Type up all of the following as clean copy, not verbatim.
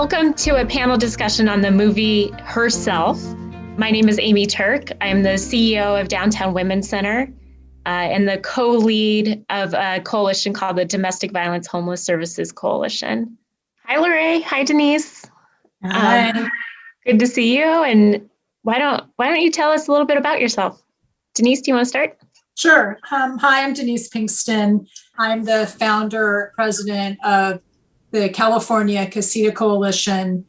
Welcome to a panel discussion on the movie Herself. My name is Amy Turk. I'm the CEO of Downtown Women's Center and the co-lead of a coalition called the Domestic Violence Homeless Services Coalition. Hi, Lorraine. Hi, Denise. Hi. Good to see you. And why don't you tell us a little bit about yourself? Denise, do you want to start? Sure. Hi, I'm Denise Pinkston. I'm the founder, president of the California Casita Coalition.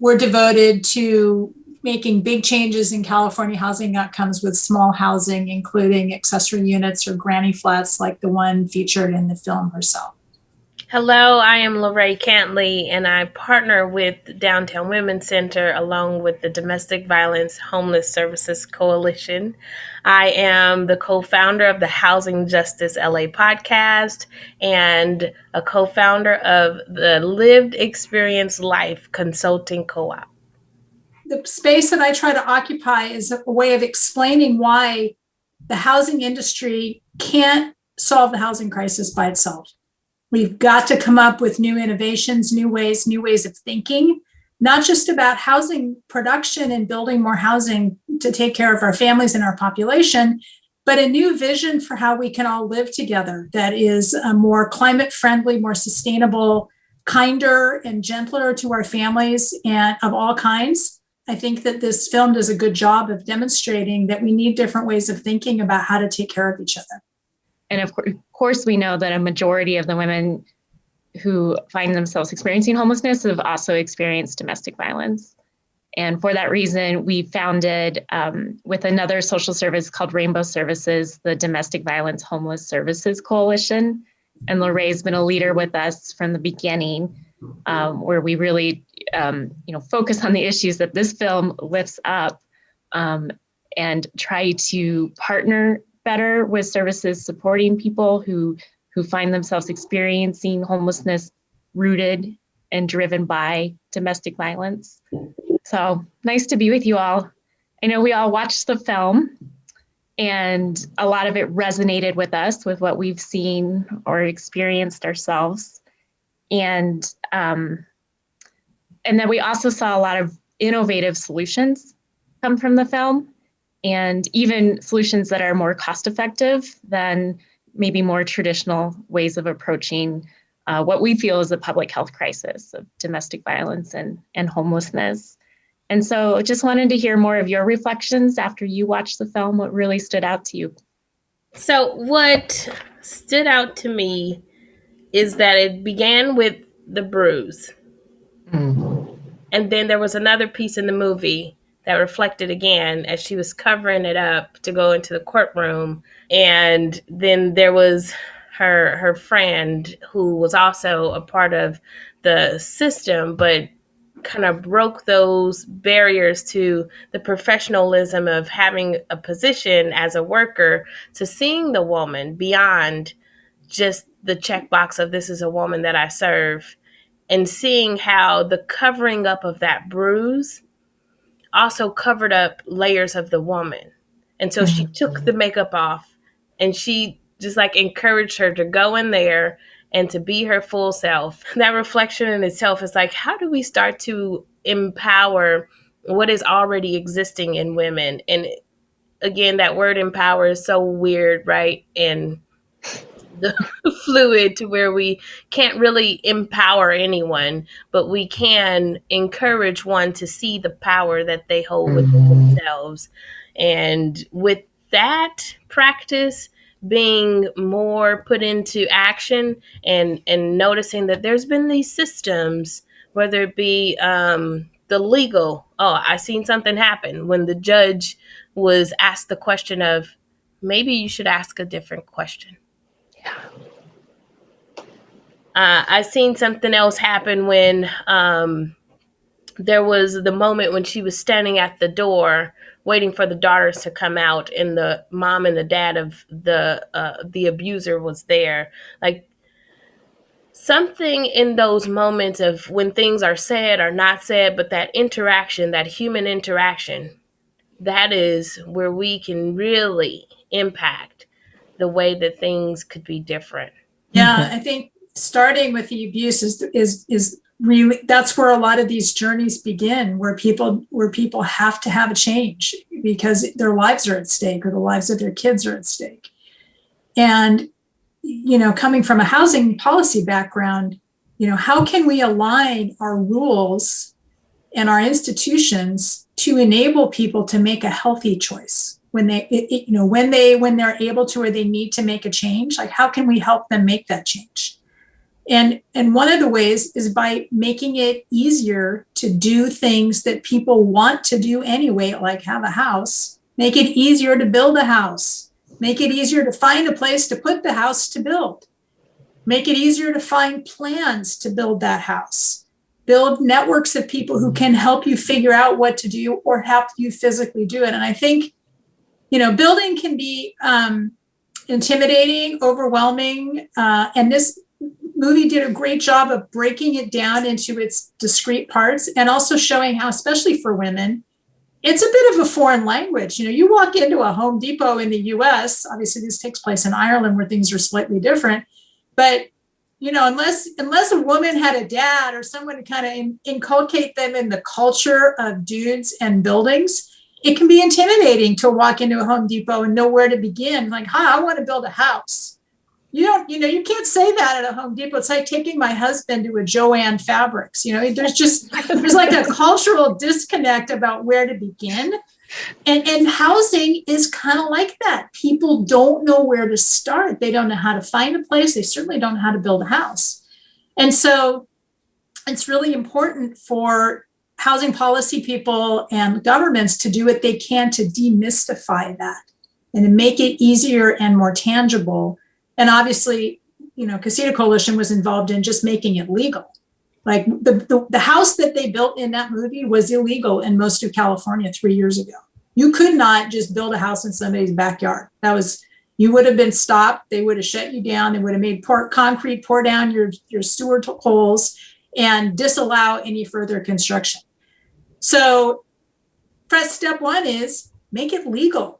We're devoted to making big changes in California housing outcomes with small housing, including accessory units or granny flats like the one featured in the film Herself. Hello, I am Lorraine Cantley, and I partner with Downtown Women's Center along with the Domestic Violence Homeless Services Coalition. I am the co-founder of the Housing Justice LA podcast and a co-founder of the Lived Experience Life Consulting Co-op. The space that I try to occupy is a way of explaining why the housing industry can't solve the housing crisis by itself. We've got to come up with new innovations, new ways of thinking, not just about housing production and building more housing to take care of our families and our population, but a new vision for how we can all live together that is more climate friendly, more sustainable, kinder and gentler to our families and of all kinds. I think that this film does a good job of demonstrating that we need different ways of thinking about how to take care of each other. And of course, we know that a majority of the women who find themselves experiencing homelessness have also experienced domestic violence. And for that reason, we founded with another social service called Rainbow Services, the Domestic Violence Homeless Services Coalition. And Lorraine's been a leader with us from the beginning, where we really focus on the issues that this film lifts up and try to partner better with services supporting people who find themselves experiencing homelessness rooted and driven by domestic violence. So nice to be with you all. I know we all watched the film and a lot of it resonated with us with what we've seen or experienced ourselves. And then we also saw a lot of innovative solutions come from the film, and even solutions that are more cost effective than maybe more traditional ways of approaching what we feel is a public health crisis of domestic violence and homelessness. And so just wanted to hear more of your reflections after you watched the film. What really stood out to you? So what stood out to me is that it began with the bruise. And then there was another piece in the movie that reflected again as she was covering it up to go into the courtroom. And then there was her friend who was also a part of the system, but kind of broke those barriers to the professionalism of having a position as a worker, to seeing the woman beyond just the checkbox of this is a woman that I serve, and seeing how the covering up of that bruise also covered up layers of the woman. And so she took the makeup off and she just like encouraged her to go in there and to be her full self. That reflection in itself is like, how do we start to empower what is already existing in women? And again, that word empower is so weird, right? And the fluid to where we can't really empower anyone, but we can encourage one to see the power that they hold within themselves. And with that practice being more put into action and noticing that there's been these systems, whether it be the legal, I seen something happen when the judge was asked the question of, maybe you should ask a different question. I seen something else happen when there was the moment when she was standing at the door waiting for the daughters to come out, and the mom and the dad of the abuser was there. Like, something in those moments of when things are said or not said, but that interaction, that human interaction, that is where we can really impact the way that things could be different. Yeah, I think starting with the abuse is really, that's where a lot of these journeys begin, where people have to have a change because their lives are at stake or the lives of their kids are at stake. And, coming from a housing policy background, how can we align our rules and our institutions to enable people to make a healthy choice when they're able to, or they need to make a change? Like, how can we help them make that change? And one of the ways is by making it easier to do things that people want to do anyway, like have a house. Make it easier to build a house. Make it easier to find a place to put the house to build. Make it easier to find plans to build that house. Build networks of people who can help you figure out what to do or help you physically do it. And I think, building can be intimidating, overwhelming, and this movie did a great job of breaking it down into its discrete parts and also showing how, especially for women, it's a bit of a foreign language. You walk into a Home Depot in the US, obviously this takes place in Ireland where things are slightly different, but unless a woman had a dad or someone to kind of inculcate them in the culture of dudes and buildings, it can be intimidating to walk into a Home Depot and know where to begin. Like, hi, I want to build a house. You can't say that at a Home Depot. It's like taking my husband to a Joann Fabrics. There's like a cultural disconnect about where to begin. And housing is kind of like that. People don't know where to start. They don't know how to find a place. They certainly don't know how to build a house. And so it's really important for housing policy people and governments to do what they can to demystify that and to make it easier and more tangible. And obviously, Casita Coalition was involved in just making it legal. Like the house that they built in that movie was illegal in most of California 3 years ago. You could not just build a house in somebody's backyard. You would have been stopped. They would have shut you down. They would have made concrete pour down your sewer holes and disallow any further construction. So first step one is make it legal.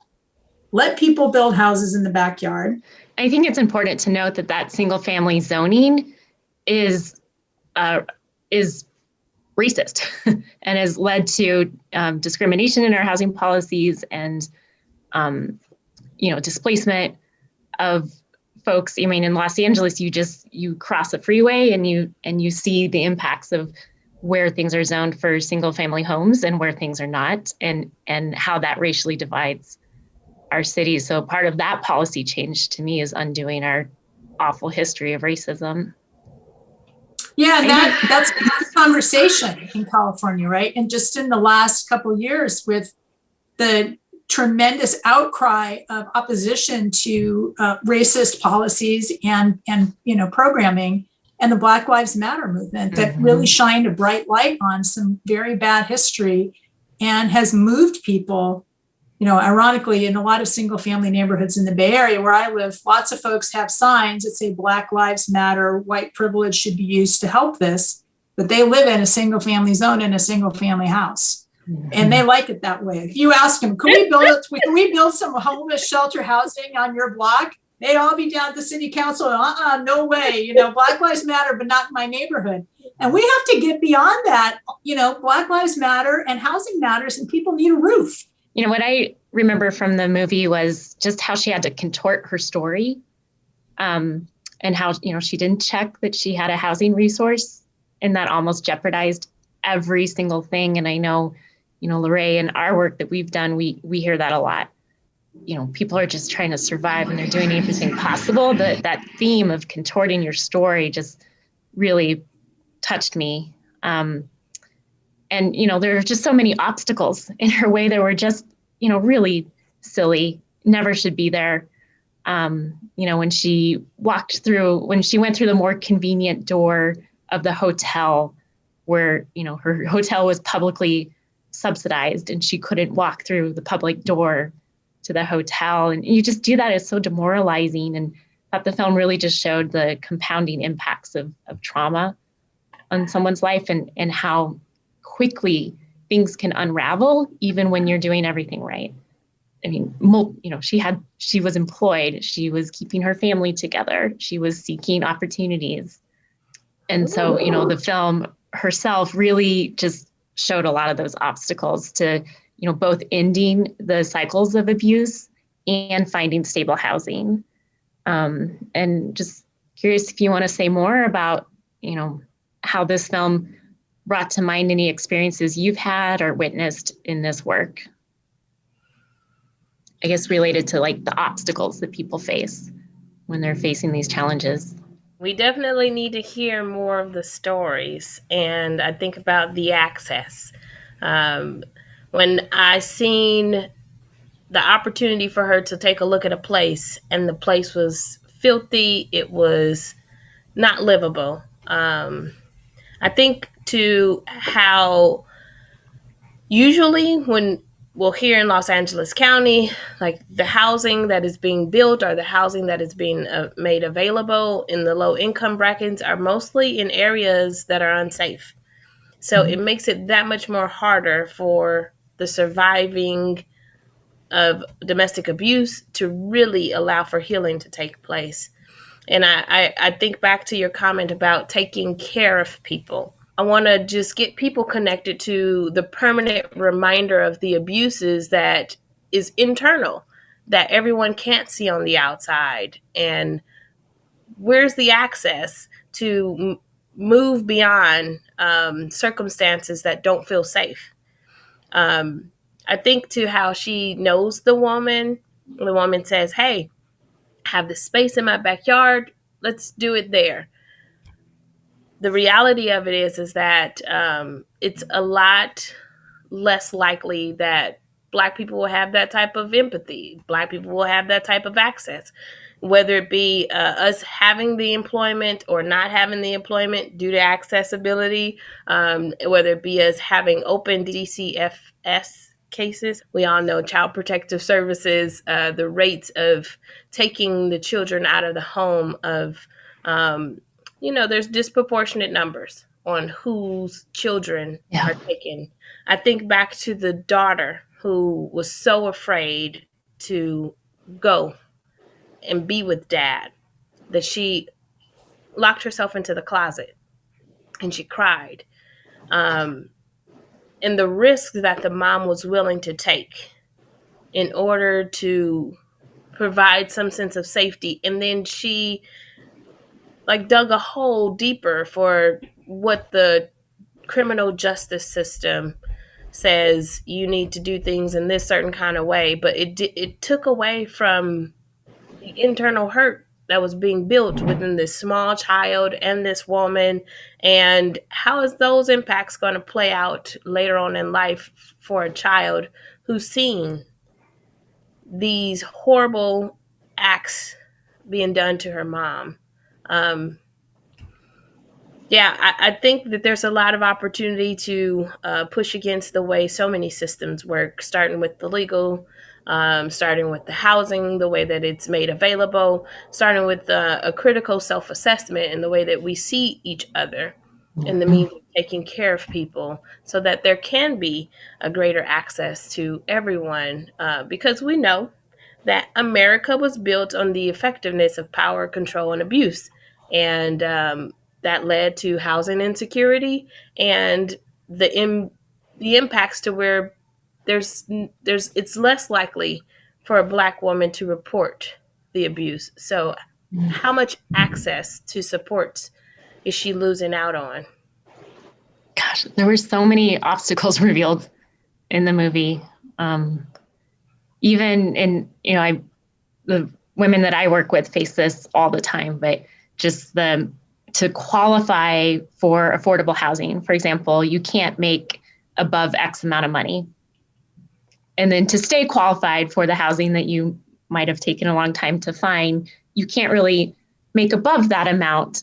Let people build houses in the backyard. I think it's important to note that single family zoning is racist and has led to discrimination in our housing policies and displacement of folks. I mean, in Los Angeles, you cross a freeway and you see the impacts of where things are zoned for single family homes and where things are not, and how that racially divides our cities. So part of that policy change to me is undoing our awful history of racism. Yeah, that's a conversation in California, right? And just in the last couple of years, with the tremendous outcry of opposition to racist policies and programming, and the Black Lives Matter movement that really shined a bright light on some very bad history and has moved people. Ironically, in a lot of single family neighborhoods in the Bay Area where I live, lots of folks have signs that say Black Lives Matter, white privilege should be used to help this, but they live in a single family zone in a single family house. And they like it that way. If you ask them, can we build some homeless shelter housing on your block? They'd all be down at the city council. No way. Black Lives Matter, but not in my neighborhood. And we have to get beyond that. Black Lives Matter and housing matters, and people need a roof. What I remember from the movie was just how she had to contort her story, and how, she didn't check that she had a housing resource, and that almost jeopardized every single thing. And I know, Lorraine, and our work that we've done, we hear that a lot. People are just trying to survive and they're doing everything possible. That theme of contorting your story just really touched me. And, there are just so many obstacles in her way that were just, really silly, never should be there. When she went through the more convenient door of the hotel where, her hotel was publicly subsidized and she couldn't walk through the public door to the hotel. And you just do that. It's so demoralizing. And I thought the film really just showed the compounding impacts of trauma on someone's life and how quickly things can unravel even when you're doing everything right. I mean, she was employed, she was keeping her family together, she was seeking opportunities. And so, the film herself really just showed a lot of those obstacles to, both ending the cycles of abuse and finding stable housing. And just curious if you want to say more about, how this film brought to mind any experiences you've had or witnessed in this work. I guess related to like the obstacles that people face when they're facing these challenges. We definitely need to hear more of the stories. And I think about the access. When I seen the opportunity for her to take a look at a place and the place was filthy, it was not livable. I think to how usually when we'll hear in Los Angeles County, like the housing that is being built or the housing that is being made available in the low income brackets are mostly in areas that are unsafe. So it makes it that much more harder for the surviving of domestic abuse to really allow for healing to take place. And I think back to your comment about taking care of people. I want to just get people connected to the permanent reminder of the abuses that is internal, that everyone can't see on the outside. And where's the access to move beyond circumstances that don't feel safe? I think to how she knows the woman says, hey, I have this space in my backyard. Let's do it there. The reality of it is that it's a lot less likely that Black people will have that type of empathy. Black people will have that type of access, whether it be us having the employment or not having the employment due to accessibility, whether it be us having open DCFS cases. We all know Child Protective Services, the rates of taking the children out of the home of there's disproportionate numbers on whose children are taken. I think back to the daughter who was so afraid to go and be with dad that she locked herself into the closet and she cried. And the risk that the mom was willing to take in order to provide some sense of safety. And then she dug a hole deeper for what the criminal justice system says you need to do things in this certain kind of way. But it took away from the internal hurt that was being built within this small child and this woman. And how is those impacts going to play out later on in life for a child who's seen these horrible acts being done to her mom? I think that there's a lot of opportunity to push against the way so many systems work, starting with the legal, starting with the housing, the way that it's made available, starting with a critical self-assessment and the way that we see each other and the means of taking care of people so that there can be a greater access to everyone, because we know that America was built on the effectiveness of power, control, and abuse. And that led to housing insecurity and the impacts to where it's less likely for a Black woman to report the abuse. So how much access to supports is she losing out on? Gosh, there were so many obstacles revealed in the movie. Even in, the women that I work with face this all the time, but just to qualify for affordable housing, for example, you can't make above X amount of money. And then to stay qualified for the housing that you might have taken a long time to find, you can't really make above that amount.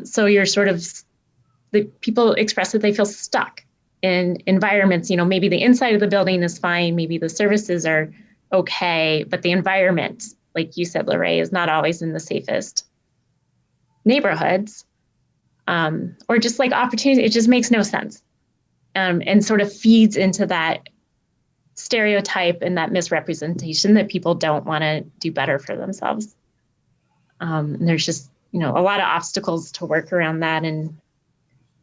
So you're the people express that they feel stuck in environments, maybe the inside of the building is fine, maybe the services are okay, but the environment, like you said, Lorraine, is not always in the safest neighborhoods, or just like opportunities. It just makes no sense, and sort of feeds into that stereotype and that misrepresentation that people don't want to do better for themselves. And there's just, a lot of obstacles to work around that. And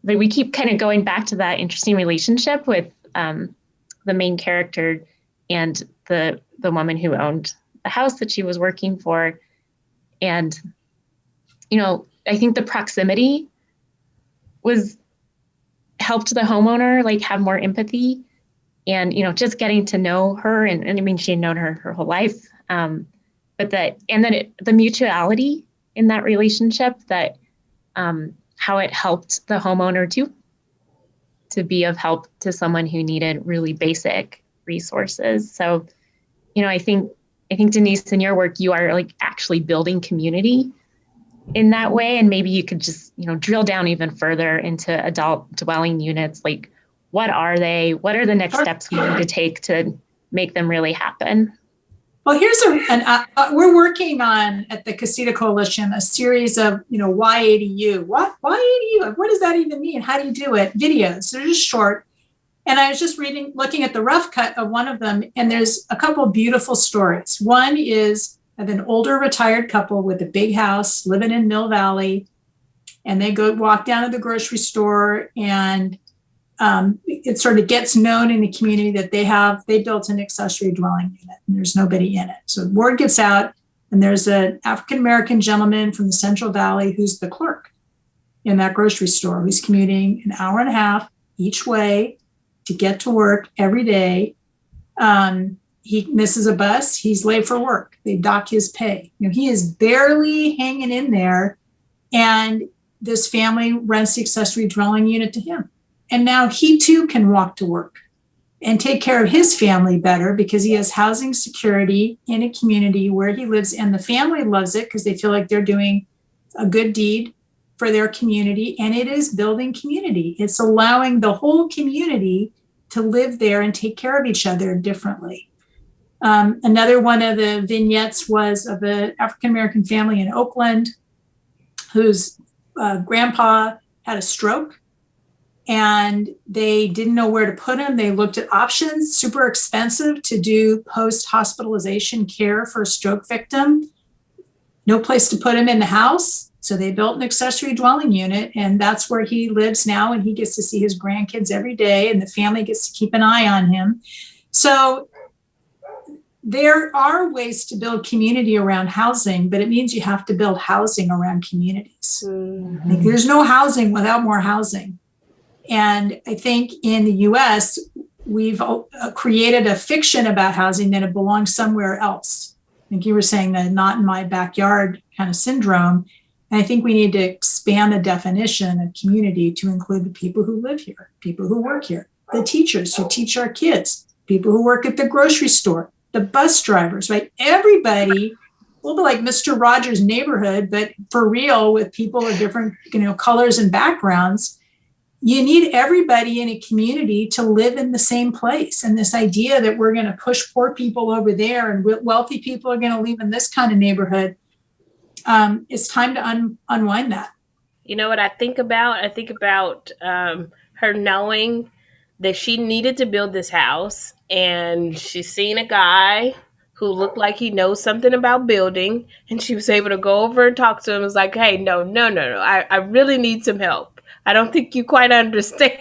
but we keep kind of going back to that interesting relationship with the main character and the woman who owned the house that she was working for. And, I think the proximity helped the homeowner like have more empathy and, just getting to know her. And I mean, she had known her whole life. But the mutuality in that relationship, that how it helped the homeowner too, to be of help to someone who needed really basic resources. So, I think Denise, in your work, you are like actually building community in that way. And maybe you could just, drill down even further into adult dwelling units. Like, what are they? What are the next steps we need to take to make them really happen? Well, here's we're working on at the Casita Coalition a series of, why ADU? Why ADU? What does that even mean? How do you do it? Videos. They're just short. And I was just looking at the rough cut of one of them, and there's a couple of beautiful stories. One is of an older retired couple with a big house living in Mill Valley, and they walk down to the grocery store, and it sort of gets known in the community that they built an accessory dwelling unit and there's nobody in it. So word gets out, and there's an African-American gentleman from the Central Valley who's the clerk in that grocery store, who's commuting an hour and a half each way to get to work every day. He misses a bus, he's late for work. They dock his pay. He is barely hanging in there, and this family rents the accessory dwelling unit to him. And now he too can walk to work and take care of his family better because he has housing security in a community where he lives, and the family loves it because they feel like they're doing a good deed for their community. And it is building community. It's allowing the whole community to live there and take care of each other differently. Another one of the vignettes was of an African-American family in Oakland whose grandpa had a stroke, and they didn't know where to put him. They looked at options, super expensive to do post-hospitalization care for a stroke victim. No place to put him in the house. So they built an accessory dwelling unit, and that's where he lives now. And he gets to see his grandkids every day, and the family gets to keep an eye on him. So there are ways to build community around housing, but it means you have to build housing around communities. Mm-hmm. Like, there's no housing without more housing. And I think in the US, we've created a fiction about housing that it belongs somewhere else. I think you were saying the not in my backyard kind of syndrome. And I think we need to expand the definition of community to include the people who live here, people who work here, the teachers who teach our kids, people who work at the grocery store, the bus drivers, right? Everybody, a little bit like Mr. Rogers' Neighborhood, but for real, with people of different, colors and backgrounds. You need everybody in a community to live in the same place. And this idea that we're going to push poor people over there and wealthy people are going to live in this kind of neighborhood, it's time to unwind that. You know what I think about? I think about her knowing that she needed to build this house, and she's seen a guy who looked like he knows something about building, and she was able to go over and talk to him. It was like, hey, no, I really need some help. I don't think you quite understand.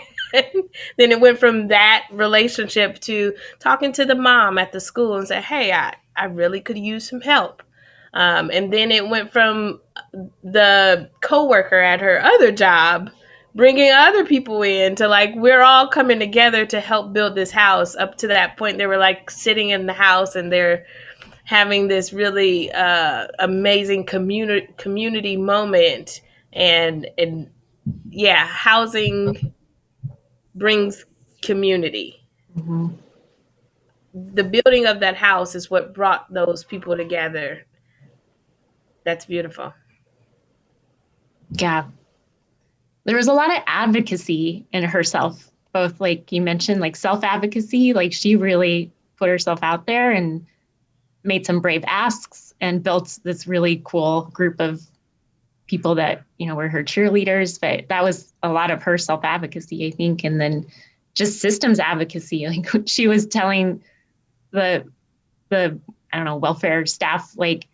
Then it went from that relationship to talking to the mom at the school and say, hey, I really could use some help. And then it went from the coworker at her other job bringing other people in to like, we're all coming together to help build this house. Up to that point, they were like sitting in the house and they're having this really amazing community moment. And yeah, housing brings community. Mm-hmm. The building of that house is what brought those people together. That's beautiful. Yeah. There was a lot of advocacy in herself, both like you mentioned, like self-advocacy, like she really put herself out there and made some brave asks and built this really cool group of people that, were her cheerleaders. But that was a lot of her self-advocacy, I think. And then just systems advocacy, like she was telling the welfare staff, like,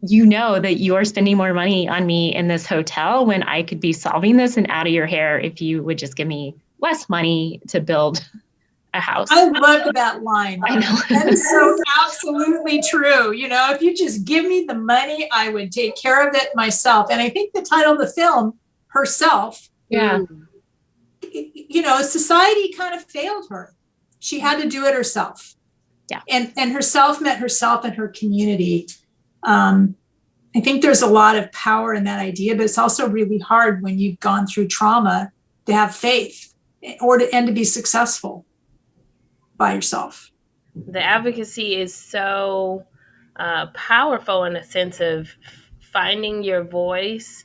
you know that you are spending more money on me in this hotel when I could be solving this and out of your hair if you would just give me less money to build a house. I love that line. I know. That is so absolutely true. You know, if you just give me the money, I would take care of it myself. And I think the title of the film, Herself, Yeah. you know, society kind of failed her. She had to do it herself. Yeah. And herself meant herself and her community. I think there's a lot of power in that idea, but it's also really hard when you've gone through trauma to have faith and to be successful by yourself. The advocacy is so powerful in a sense of finding your voice,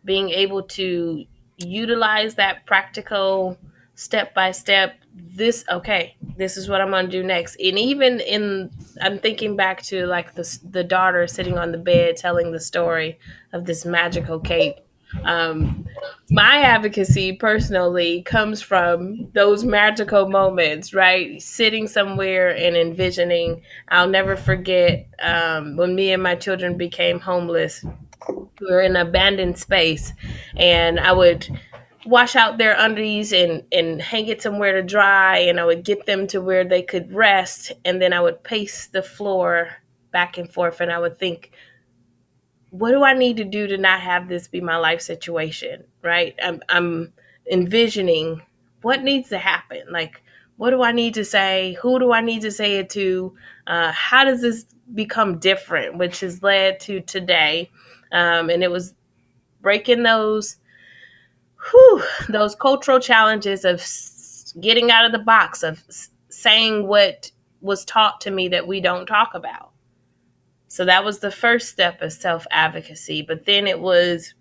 being able to utilize that practical step by step. This is what I'm going to do next. And even I'm thinking back to like the daughter sitting on the bed telling the story of this magical cape. My advocacy personally comes from those magical moments, right? Sitting somewhere and envisioning. I'll never forget when me and my children became homeless. We were in an abandoned space, and I would wash out their undies and hang it somewhere to dry, and I would get them to where they could rest, and then I would pace the floor back and forth, and I would think, what do I need to do to not have this be my life situation, right? I'm envisioning what needs to happen. Like, what do I need to say? Who do I need to say it to? How does this become different, which has led to today? And it was breaking those cultural challenges of getting out of the box, of saying what was taught to me that we don't talk about. So that was the first step of self-advocacy. But then it was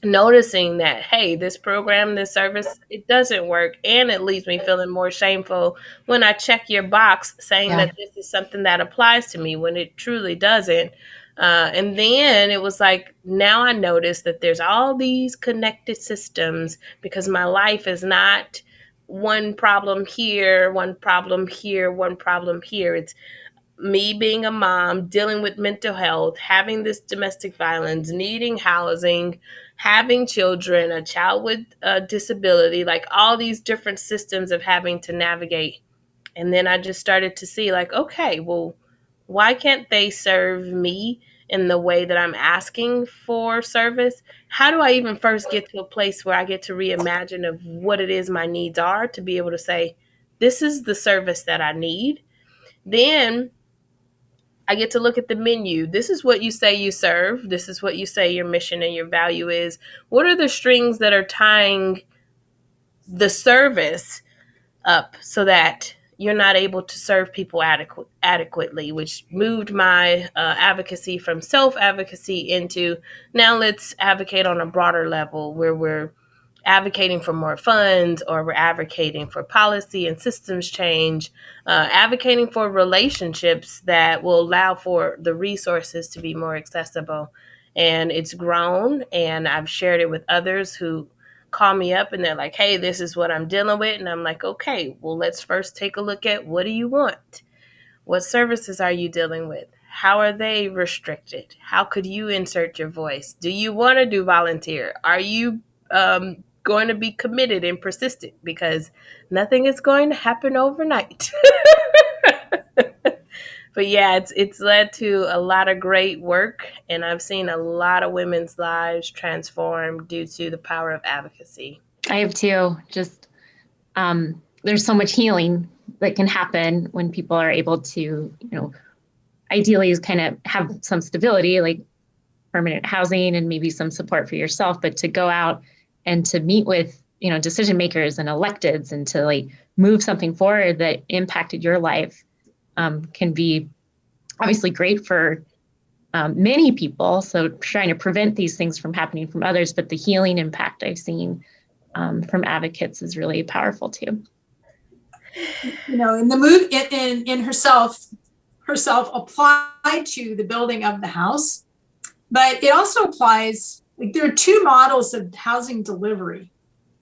noticing that, hey, this program, this service, it doesn't work. And it leaves me feeling more shameful when I check your box saying that this is something that applies to me when it truly doesn't. And then it was like, now I notice that there's all these connected systems because my life is not one problem here, one problem here, one problem here. It's me being a mom, dealing with mental health, having this domestic violence, needing housing, having children, a child with a disability, like all these different systems of having to navigate. And then I just started to see like, okay, well, why can't they serve me in the way that I'm asking for service? How do I even first get to a place where I get to reimagine of what it is my needs are to be able to say, this is the service that I need? Then I get to look at the menu. This is what you say you serve. This is what you say your mission and your value is. What are the strings that are tying the service up so that you're not able to serve people adequately, which moved my advocacy from self-advocacy into now let's advocate on a broader level where we're advocating for more funds, or we're advocating for policy and systems change, advocating for relationships that will allow for the resources to be more accessible. And it's grown, and I've shared it with others who call me up and they're like, hey, this is what I'm dealing with. And I'm like, okay, well, let's first take a look at what do you want? What services are you dealing with? How are they restricted? How could you insert your voice? Do you want to do volunteer? Are you going to be committed and persistent? Because nothing is going to happen overnight. But yeah, it's led to a lot of great work, and I've seen a lot of women's lives transform due to the power of advocacy. I have too. Just there's so much healing that can happen when people are able to, ideally kind of have some stability, like permanent housing and maybe some support for yourself, but to go out and to meet with, decision makers and electeds and to like move something forward that impacted your life can be obviously great for many people. So trying to prevent these things from happening from others, but the healing impact I've seen from advocates is really powerful too. In the movie, in herself applied to the building of the house, but it also applies, like there are two models of housing delivery.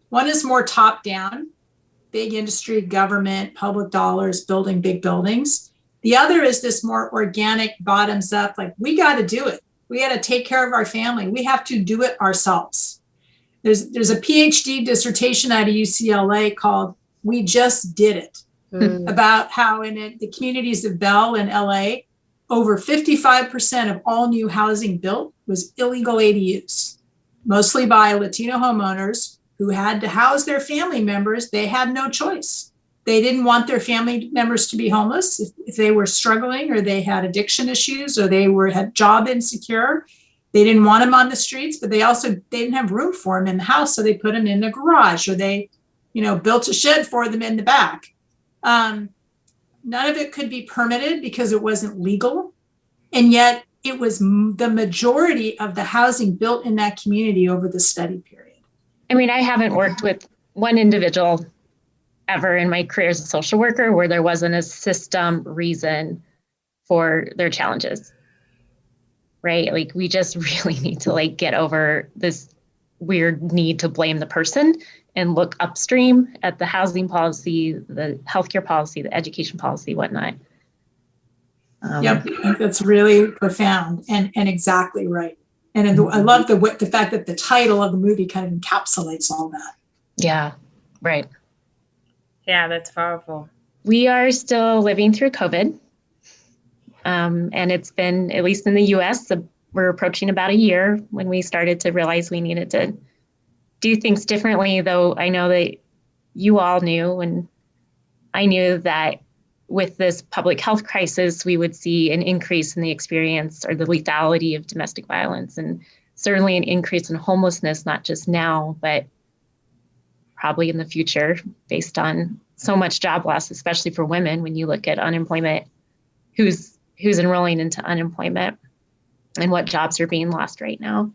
One is more top down, big industry, government, public dollars, building big buildings. The other is this more organic, bottoms up, like we got to do it. We got to take care of our family. We have to do it ourselves. There's a PhD dissertation out of UCLA called "We Just Did It," about how in the communities of Bell in LA, over 55% of all new housing built was illegal ADUs, mostly by Latino homeowners who had to house their family members. They had no choice. They didn't want their family members to be homeless if they were struggling or they had addiction issues or had job insecure. They didn't want them on the streets, but they didn't have room for them in the house, so they put them in the garage or they, built a shed for them in the back. None of it could be permitted because it wasn't legal, and yet it was the majority of the housing built in that community over the study period. I mean, I haven't worked with one individual ever in my career as a social worker where there wasn't a system reason for their challenges, right? Like, we just really need to get over this weird need to blame the person and look upstream at the housing policy, the healthcare policy, the education policy, whatnot. Yep, I think that's really profound and exactly right. And I love the fact that the title of the movie kind of encapsulates all that. Yeah, right. Yeah, that's powerful. We are still living through COVID. And it's been, at least in the US, we're approaching about a year when we started to realize we needed to do things differently, though I know that you all knew, and I knew that with this public health crisis, we would see an increase in the experience or the lethality of domestic violence, and certainly an increase in homelessness, not just now, but probably in the future, based on so much job loss, especially for women, when you look at unemployment, who's enrolling into unemployment and what jobs are being lost right now.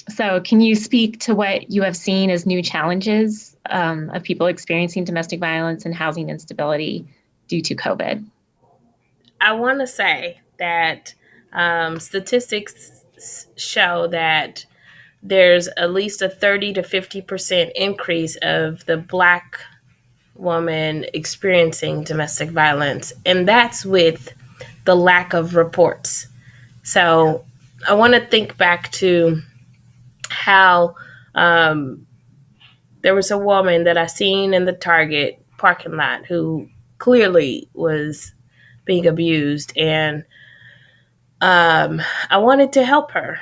So can you speak to what you have seen as new challenges of people experiencing domestic violence and housing instability due to COVID? I want to say that statistics show that there's at least a 30 to 50% increase of the Black woman experiencing domestic violence, and that's with the lack of reports. So I want to think back to how there was a woman that I seen in the Target parking lot who clearly was being abused, and I wanted to help her.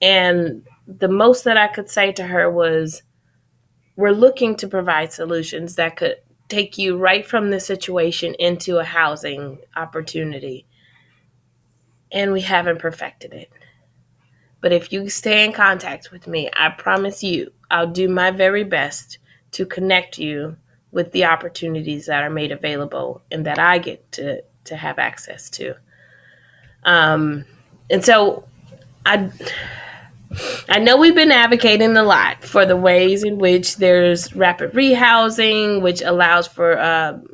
And the most that I could say to her was, we're looking to provide solutions that could take you right from the situation into a housing opportunity. And we haven't perfected it. But if you stay in contact with me, I promise you, I'll do my very best to connect you with the opportunities that are made available and that I get to have access to. And so I know we've been advocating a lot for the ways in which there's rapid rehousing, which allows for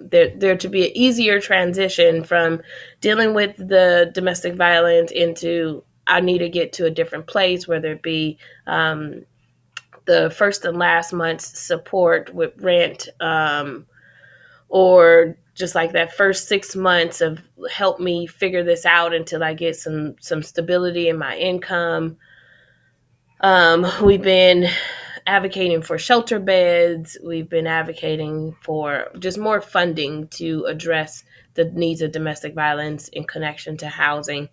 there to be an easier transition from dealing with the domestic violence into, I need to get to a different place, whether it be the first and last month's support with rent, or just like that first 6 months of help me figure this out until I get some stability in my income. We've been advocating for shelter beds. We've been advocating for just more funding to address the needs of domestic violence in connection to housing.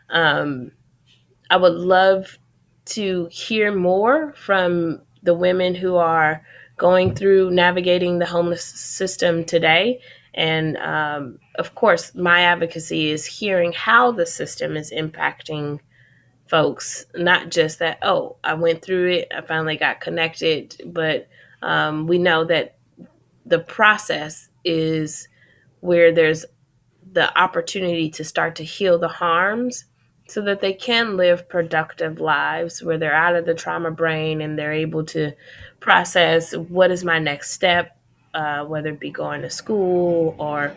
I would love to hear more from the women who are going through navigating the homeless system today. And of course, my advocacy is hearing how the system is impacting folks, not just that, oh, I went through it, I finally got connected, but we know that the process is where there's the opportunity to start to heal the harms so that they can live productive lives where they're out of the trauma brain and they're able to process what is my next step, whether it be going to school or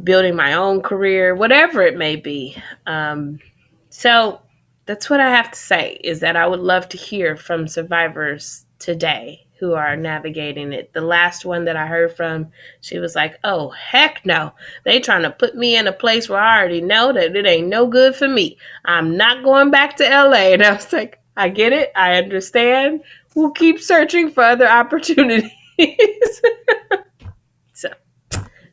building my own career, whatever it may be. So that's what I have to say, is that I would love to hear from survivors today who are navigating it. The last one that I heard from, she was like, oh, heck no. They trying to put me in a place where I already know that it ain't no good for me. I'm not going back to LA. And I was like, I get it. I understand. We'll keep searching for other opportunities. So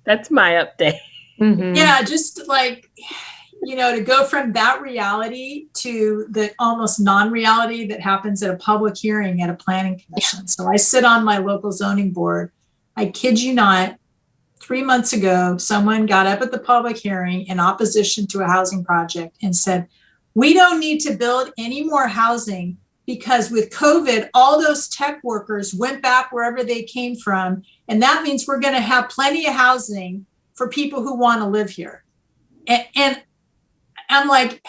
that's my update. Mhm. Yeah, just like, to go from that reality to the almost non-reality that happens at a public hearing at a planning commission. So I sit on my local zoning board. I kid you not, 3 months ago, someone got up at the public hearing in opposition to a housing project and said, we don't need to build any more housing because with COVID, all those tech workers went back wherever they came from. And that means we're going to have plenty of housing for people who want to live here. And I'm like,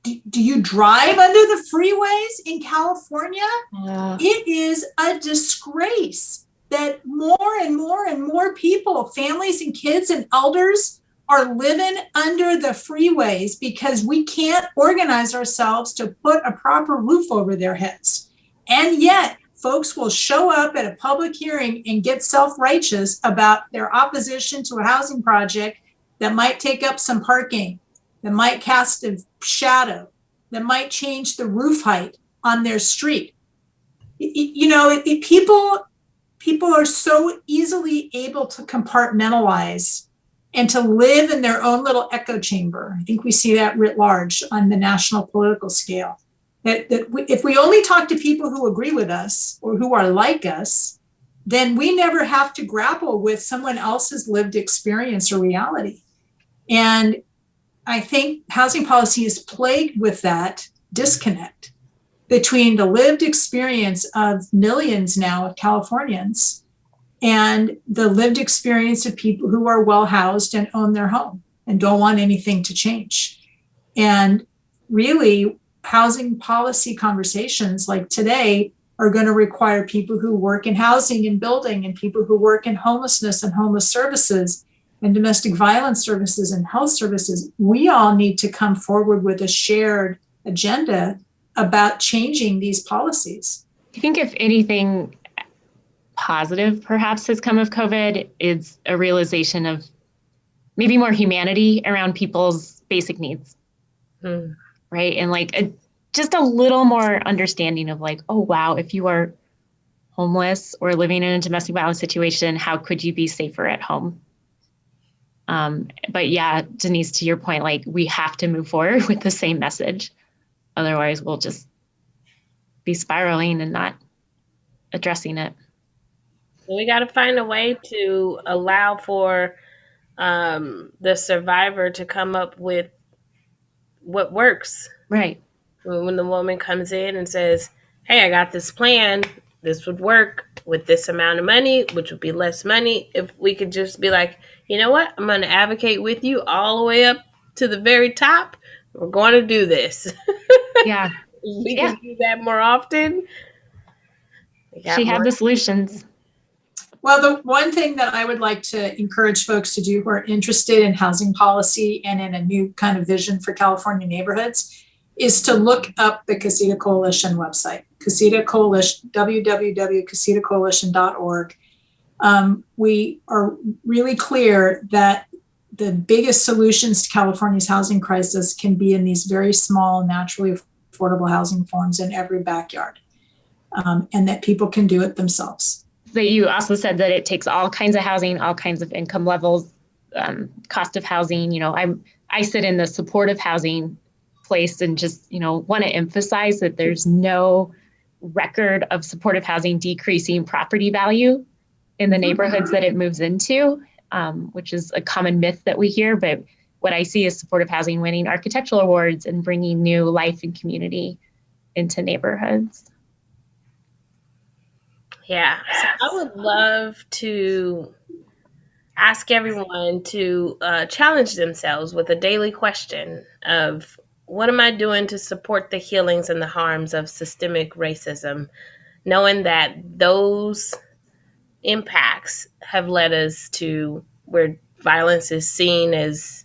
do you drive under the freeways in California? It is a disgrace that more and more and more people, families and kids and elders, are living under the freeways because we can't organize ourselves to put a proper roof over their heads. And yet, folks will show up at a public hearing and get self-righteous about their opposition to a housing project that might take up some parking, that might cast a shadow, that might change the roof height on their street. People are so easily able to compartmentalize and to live in their own little echo chamber. I think we see that writ large on the national political scale. If we only talk to people who agree with us or who are like us, then we never have to grapple with someone else's lived experience or reality. And I think housing policy is plagued with that disconnect between the lived experience of millions now of Californians and the lived experience of people who are well housed and own their home and don't want anything to change. And really, housing policy conversations like today are going to require people who work in housing and building and people who work in homelessness and homeless services and domestic violence services and health services. We all need to come forward with a shared agenda about changing these policies. I think if anything positive perhaps has come of COVID, is a realization of maybe more humanity around people's basic needs. Right? And like just a little more understanding of like, oh, wow, if you are homeless or living in a domestic violence situation, how could you be safer at home? But yeah, Denise, to your point, like we have to move forward with the same message. Otherwise, we'll just be spiraling and not addressing it. We got to find a way to allow for the survivor to come up with what works. Right. When the woman comes in and says, hey, I got this plan, this would work with this amount of money, which would be less money. If we could just be like, you know what, I'm going to advocate with you all the way up to the very top. We're going to do this. Yeah. We can do that more often. She had the solutions. Well, the one thing that I would like to encourage folks to do who are interested in housing policy and in a new kind of vision for California neighborhoods is to look up the Casita Coalition website, Casita Coalition, www.casitacoalition.org. We are really clear that the biggest solutions to California's housing crisis can be in these very small, naturally affordable housing forms in every backyard, and that people can do it themselves. That you also said that it takes all kinds of housing, all kinds of income levels, cost of housing. I sit in the supportive housing place and just, want to emphasize that there's no record of supportive housing decreasing property value in the neighborhoods that it moves into, which is a common myth that we hear. But what I see is supportive housing winning architectural awards and bringing new life and community into neighborhoods. Yeah, so I would love to ask everyone to challenge themselves with a daily question of, what am I doing to support the healings and the harms of systemic racism, knowing that those impacts have led us to where violence is seen as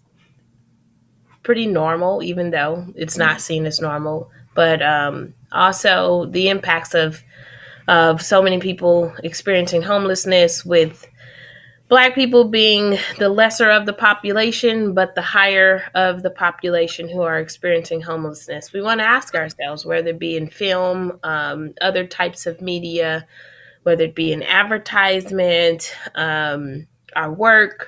pretty normal, even though it's not seen as normal, but also the impacts of of so many people experiencing homelessness, with Black people being the lesser of the population, but the higher of the population who are experiencing homelessness. We want to ask ourselves, whether it be in film, other types of media, whether it be in advertisement, our work,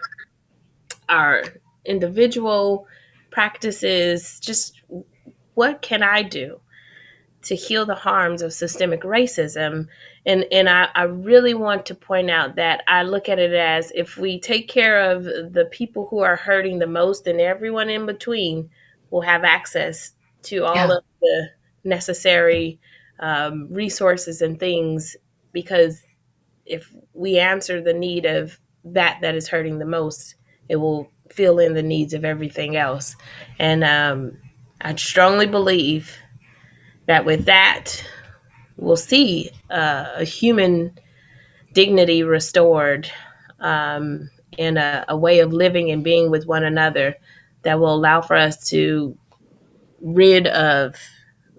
our individual practices, just what can I do to heal the harms of systemic racism? And I really want to point out that I look at it as, if we take care of the people who are hurting the most, and everyone in between will have access to all of the necessary resources and things, because if we answer the need of that is hurting the most, it will fill in the needs of everything else. And I strongly believe that with that, we'll see a human dignity restored, and a way of living and being with one another that will allow for us to rid of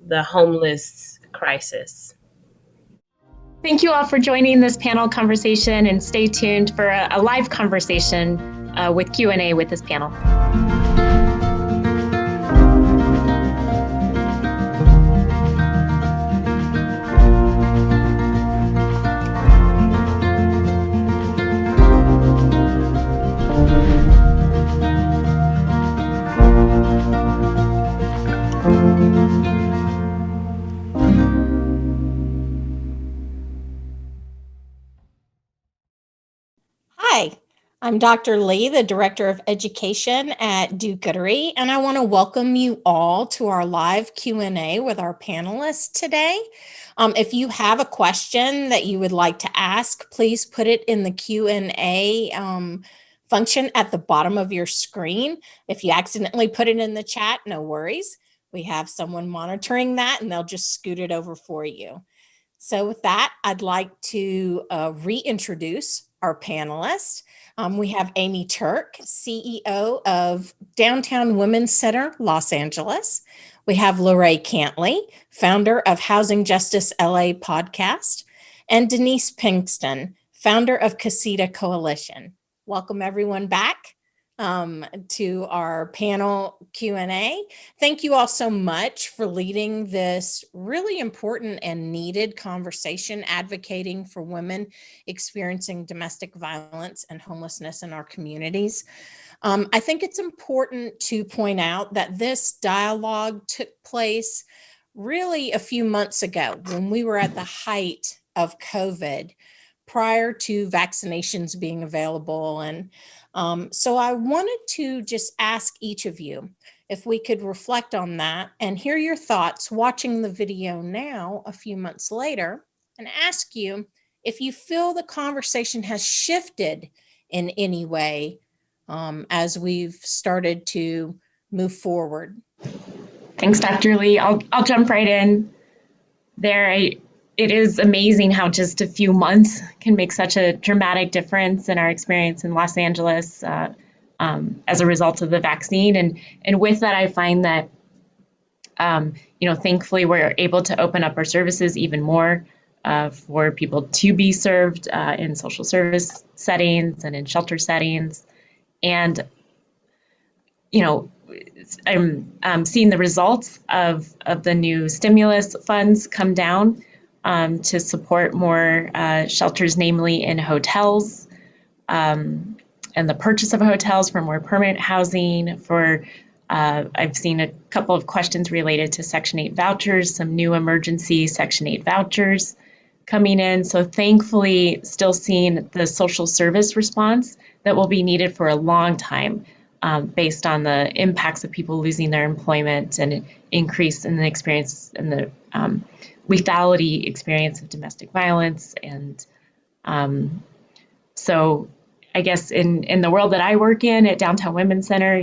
the homeless crisis. Thank you all for joining this panel conversation, and stay tuned for a live conversation with Q&A with this panel. Hi, I'm Dr. Lee, the Director of Education at Do-Goodery, and I want to welcome you all to our live Q&A with our panelists today. If you have a question that you would like to ask, please put it in the Q&A function at the bottom of your screen. If you accidentally put it in the chat, no worries. We have someone monitoring that, and they'll just scoot it over for you. So with that, I'd like to reintroduce our panelists. We have Amy Turk, CEO of Downtown Women's Center, Los Angeles. We have Lorraine Cantley, founder of Housing Justice LA podcast, and Denise Pinkston, founder of Casita Coalition. Welcome everyone back to our panel Q&A. Thank you all so much for leading this really important and needed conversation, advocating for women experiencing domestic violence and homelessness in our communities. I think it's important to point out that this dialogue took place really a few months ago, when we were at the height of COVID, prior to vaccinations being available. And so I wanted to just ask each of you if we could reflect on that and hear your thoughts watching the video now, a few months later, and ask you if you feel the conversation has shifted in any way as we've started to move forward. Thanks, Dr. Lee. I'll jump right in there. It is amazing how just a few months can make such a dramatic difference in our experience in Los Angeles as a result of the vaccine. And with that, I find that, thankfully, we're able to open up our services even more for people to be served in social service settings and in shelter settings. And, I'm seeing the results of the new stimulus funds come down to support more shelters, namely in hotels, and the purchase of hotels for more permanent housing. I've seen a couple of questions related to Section 8 vouchers, some new emergency Section 8 vouchers coming in. So thankfully, still seeing the social service response that will be needed for a long time, based on the impacts of people losing their employment and an increase in the experience and the lethality experience of domestic violence. And so I guess in the world that I work in at Downtown Women's Center,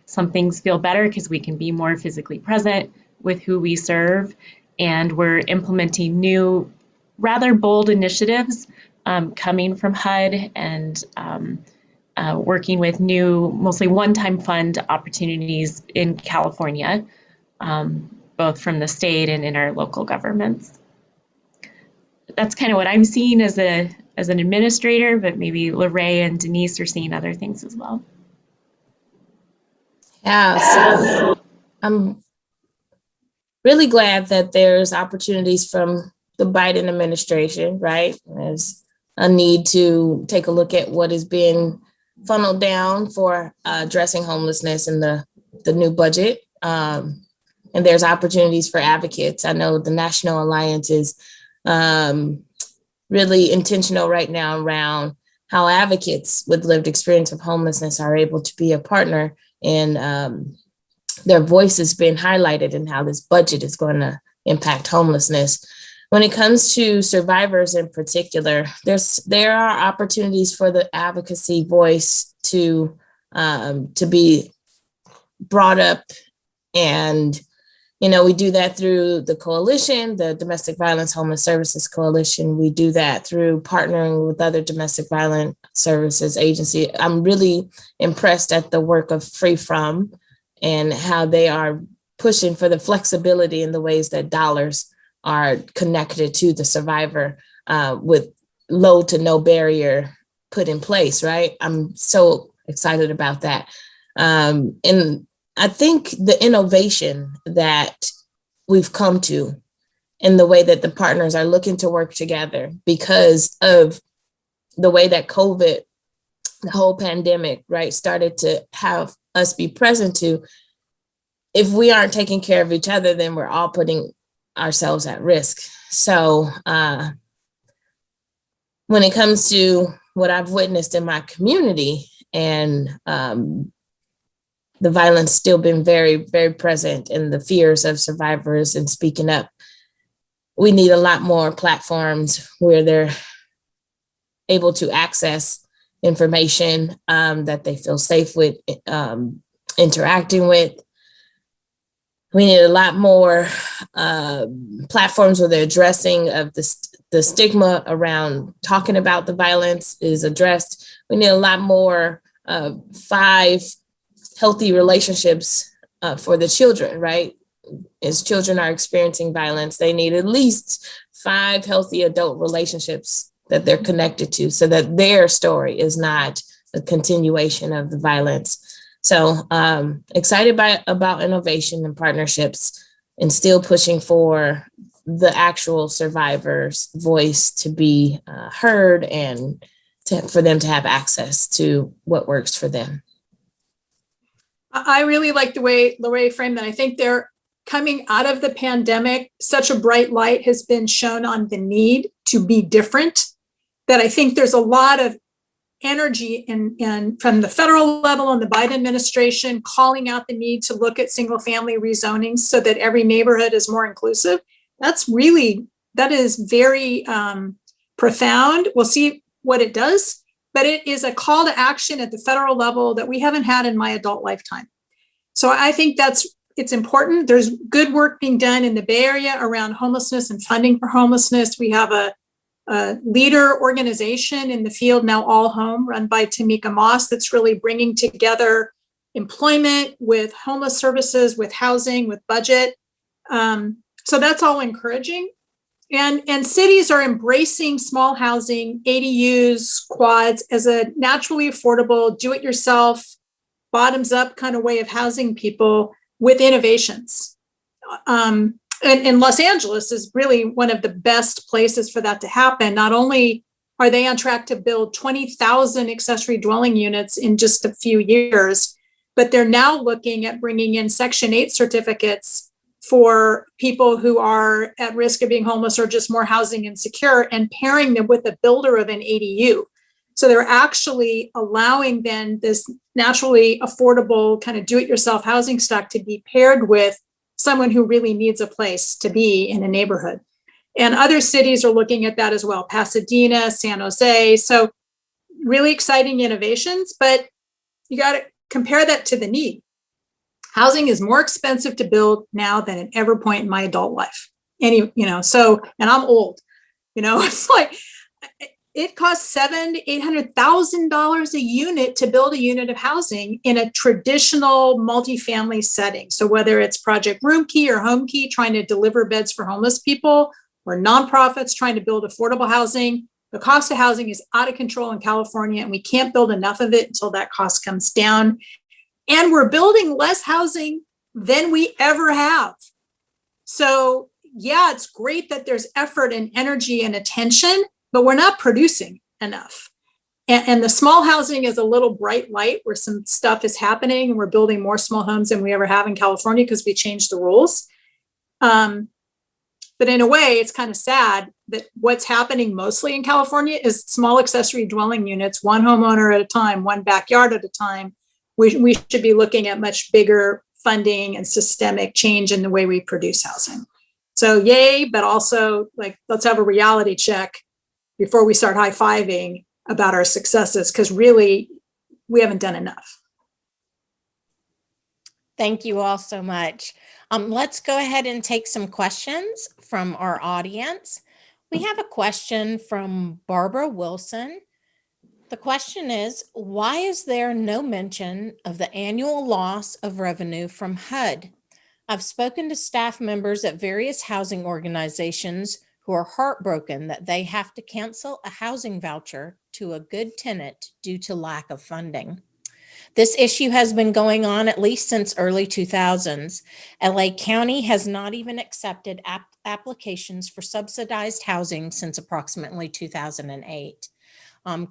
some things feel better because we can be more physically present with who we serve. And we're implementing new, rather bold initiatives coming from HUD, and working with new, mostly one-time fund opportunities in California, both from the state and in our local governments. that's kind of what I'm seeing as an administrator, but maybe Lorraine and Denise are seeing other things as well. Yeah, so I'm really glad that there's opportunities from the Biden administration, right? There's a need to take a look at what is being funneled down for addressing homelessness in the new budget. And there's opportunities for advocates. I know the National Alliance is really intentional right now around how advocates with lived experience of homelessness are able to be a partner in their voices being highlighted and how this budget is going to impact homelessness. When it comes to survivors in particular, there are opportunities for the advocacy voice to be brought up. And, you know, we do that through the coalition, the Domestic Violence Homeless Services Coalition. We do that through partnering with other domestic violence services agency. I'm really impressed at the work of Free From and how they are pushing for the flexibility in the ways that dollars are connected to the survivor with low to no barrier put in place, right? I'm so excited about that. And I think the innovation that we've come to in the way that the partners are looking to work together because of the way that COVID, the whole pandemic, right, started to have us be present to, if we aren't taking care of each other, then we're all putting ourselves at risk. So when it comes to what I've witnessed in my community and the violence still been very, very present and the fears of survivors and speaking up, we need a lot more platforms where they're able to access information that they feel safe with interacting with. We need a lot more platforms where the addressing of the stigma around talking about the violence is addressed. We need a lot more 5 healthy relationships for the children, right? As children are experiencing violence, they need at least 5 healthy adult relationships that they're connected to so that their story is not a continuation of the violence. So excited about innovation and partnerships and still pushing for the actual survivor's voice to be heard and for them to have access to what works for them. I really like the way Lorraine framed that. I think they're coming out of the pandemic. Such a bright light has been shown on the need to be different, that I think there's a lot of energy in from the federal level and the Biden administration calling out the need to look at single family rezonings so that every neighborhood is more inclusive. That is very profound. We'll see what it does, but it is a call to action at the federal level that we haven't had in my adult lifetime. So I think it's important. There's good work being done in the Bay Area around homelessness and funding for homelessness. We have a leader organization in the field now, All Home, run by Tamika Moss, that's really bringing together employment with homeless services, with housing, with budget. So that's all encouraging. And cities are embracing small housing, ADUs, quads as a naturally affordable, do-it-yourself, bottoms-up kind of way of housing people with innovations. And Los Angeles is really one of the best places for that to happen. Not only are they on track to build 20,000 accessory dwelling units in just a few years, but they're now looking at bringing in Section 8 certificates for people who are at risk of being homeless or just more housing insecure and pairing them with a builder of an ADU. So they're actually allowing then this naturally affordable kind of do-it-yourself housing stock to be paired with someone who really needs a place to be in a neighborhood. And other cities are looking at that as well, Pasadena, San Jose. So really exciting innovations, but you got to compare that to the need. Housing is more expensive to build now than at every point in my adult life. And I'm old, it's like, it costs $700,000 to $800,000 a unit to build a unit of housing in a traditional multifamily setting. So whether it's Project Roomkey or HomeKey trying to deliver beds for homeless people, or nonprofits trying to build affordable housing. The cost of housing is out of control in California, and we can't build enough of it until that cost comes down. And we're building less housing than we ever have. So yeah, it's great that there's effort and energy and attention, but we're not producing enough. And the small housing is a little bright light where some stuff is happening, and we're building more small homes than we ever have in California because we changed the rules. But in a way, it's kind of sad that what's happening mostly in California is small accessory dwelling units, one homeowner at a time, one backyard at a time. We should be looking at much bigger funding and systemic change in the way we produce housing. So yay, but also like, let's have a reality check before we start high-fiving about our successes, because really we haven't done enough. Thank you all so much. Let's go ahead and take some questions from our audience. We have a question from Barbara Wilson. The question is, why is there no mention of the annual loss of revenue from HUD? I've spoken to staff members at various housing organizations who are heartbroken that they have to cancel a housing voucher to a good tenant due to lack of funding. This issue has been going on at least since early 2000s. LA County has not even accepted applications for subsidized housing since approximately 2008.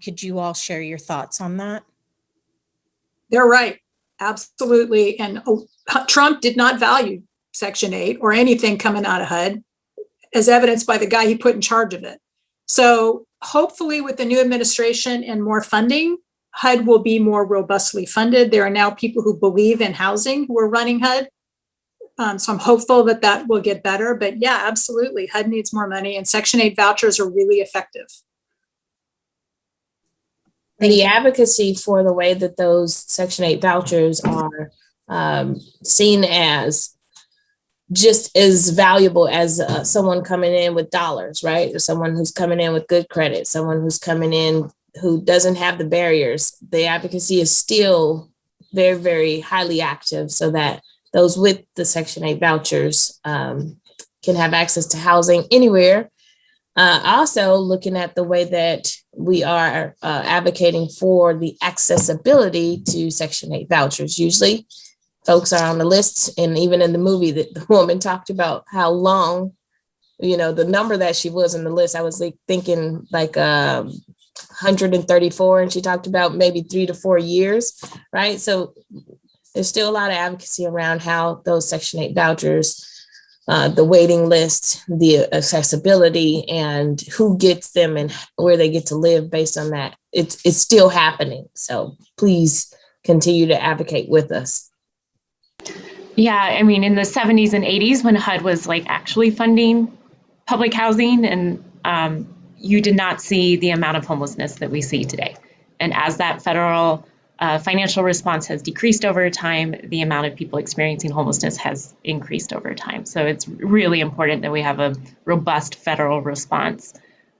Could you all share your thoughts on that? They're right. Absolutely. And Trump did not value Section 8 or anything coming out of HUD, as evidenced by the guy he put in charge of it. So hopefully with the new administration and more funding, HUD will be more robustly funded. There are now people who believe in housing who are running HUD. So I'm hopeful that that will get better. But yeah, absolutely. HUD needs more money, and Section 8 vouchers are really effective. The advocacy for the way that those Section 8 vouchers are seen as just as valuable as someone coming in with dollars, right? Or someone who's coming in with good credit, someone who's coming in who doesn't have the barriers. The advocacy is still very, very highly active so that those with the Section 8 vouchers can have access to housing anywhere. Also looking at the way that we are advocating for the accessibility to Section 8 vouchers. Usually folks are on the list, and even in the movie that the woman talked about how long, you know, the number that she was in the list, I was like thinking like 134, and she talked about maybe 3 to 4 years, right? So there's still a lot of advocacy around how those Section 8 vouchers, the waiting list, the accessibility, and who gets them and where they get to live based on that. It's still happening. So please continue to advocate with us. Yeah, I mean, in the 70s and 80s when HUD was like actually funding public housing, and you did not see the amount of homelessness that we see today. And as that federal financial response has decreased over time, the amount of people experiencing homelessness has increased over time. So it's really important that we have a robust federal response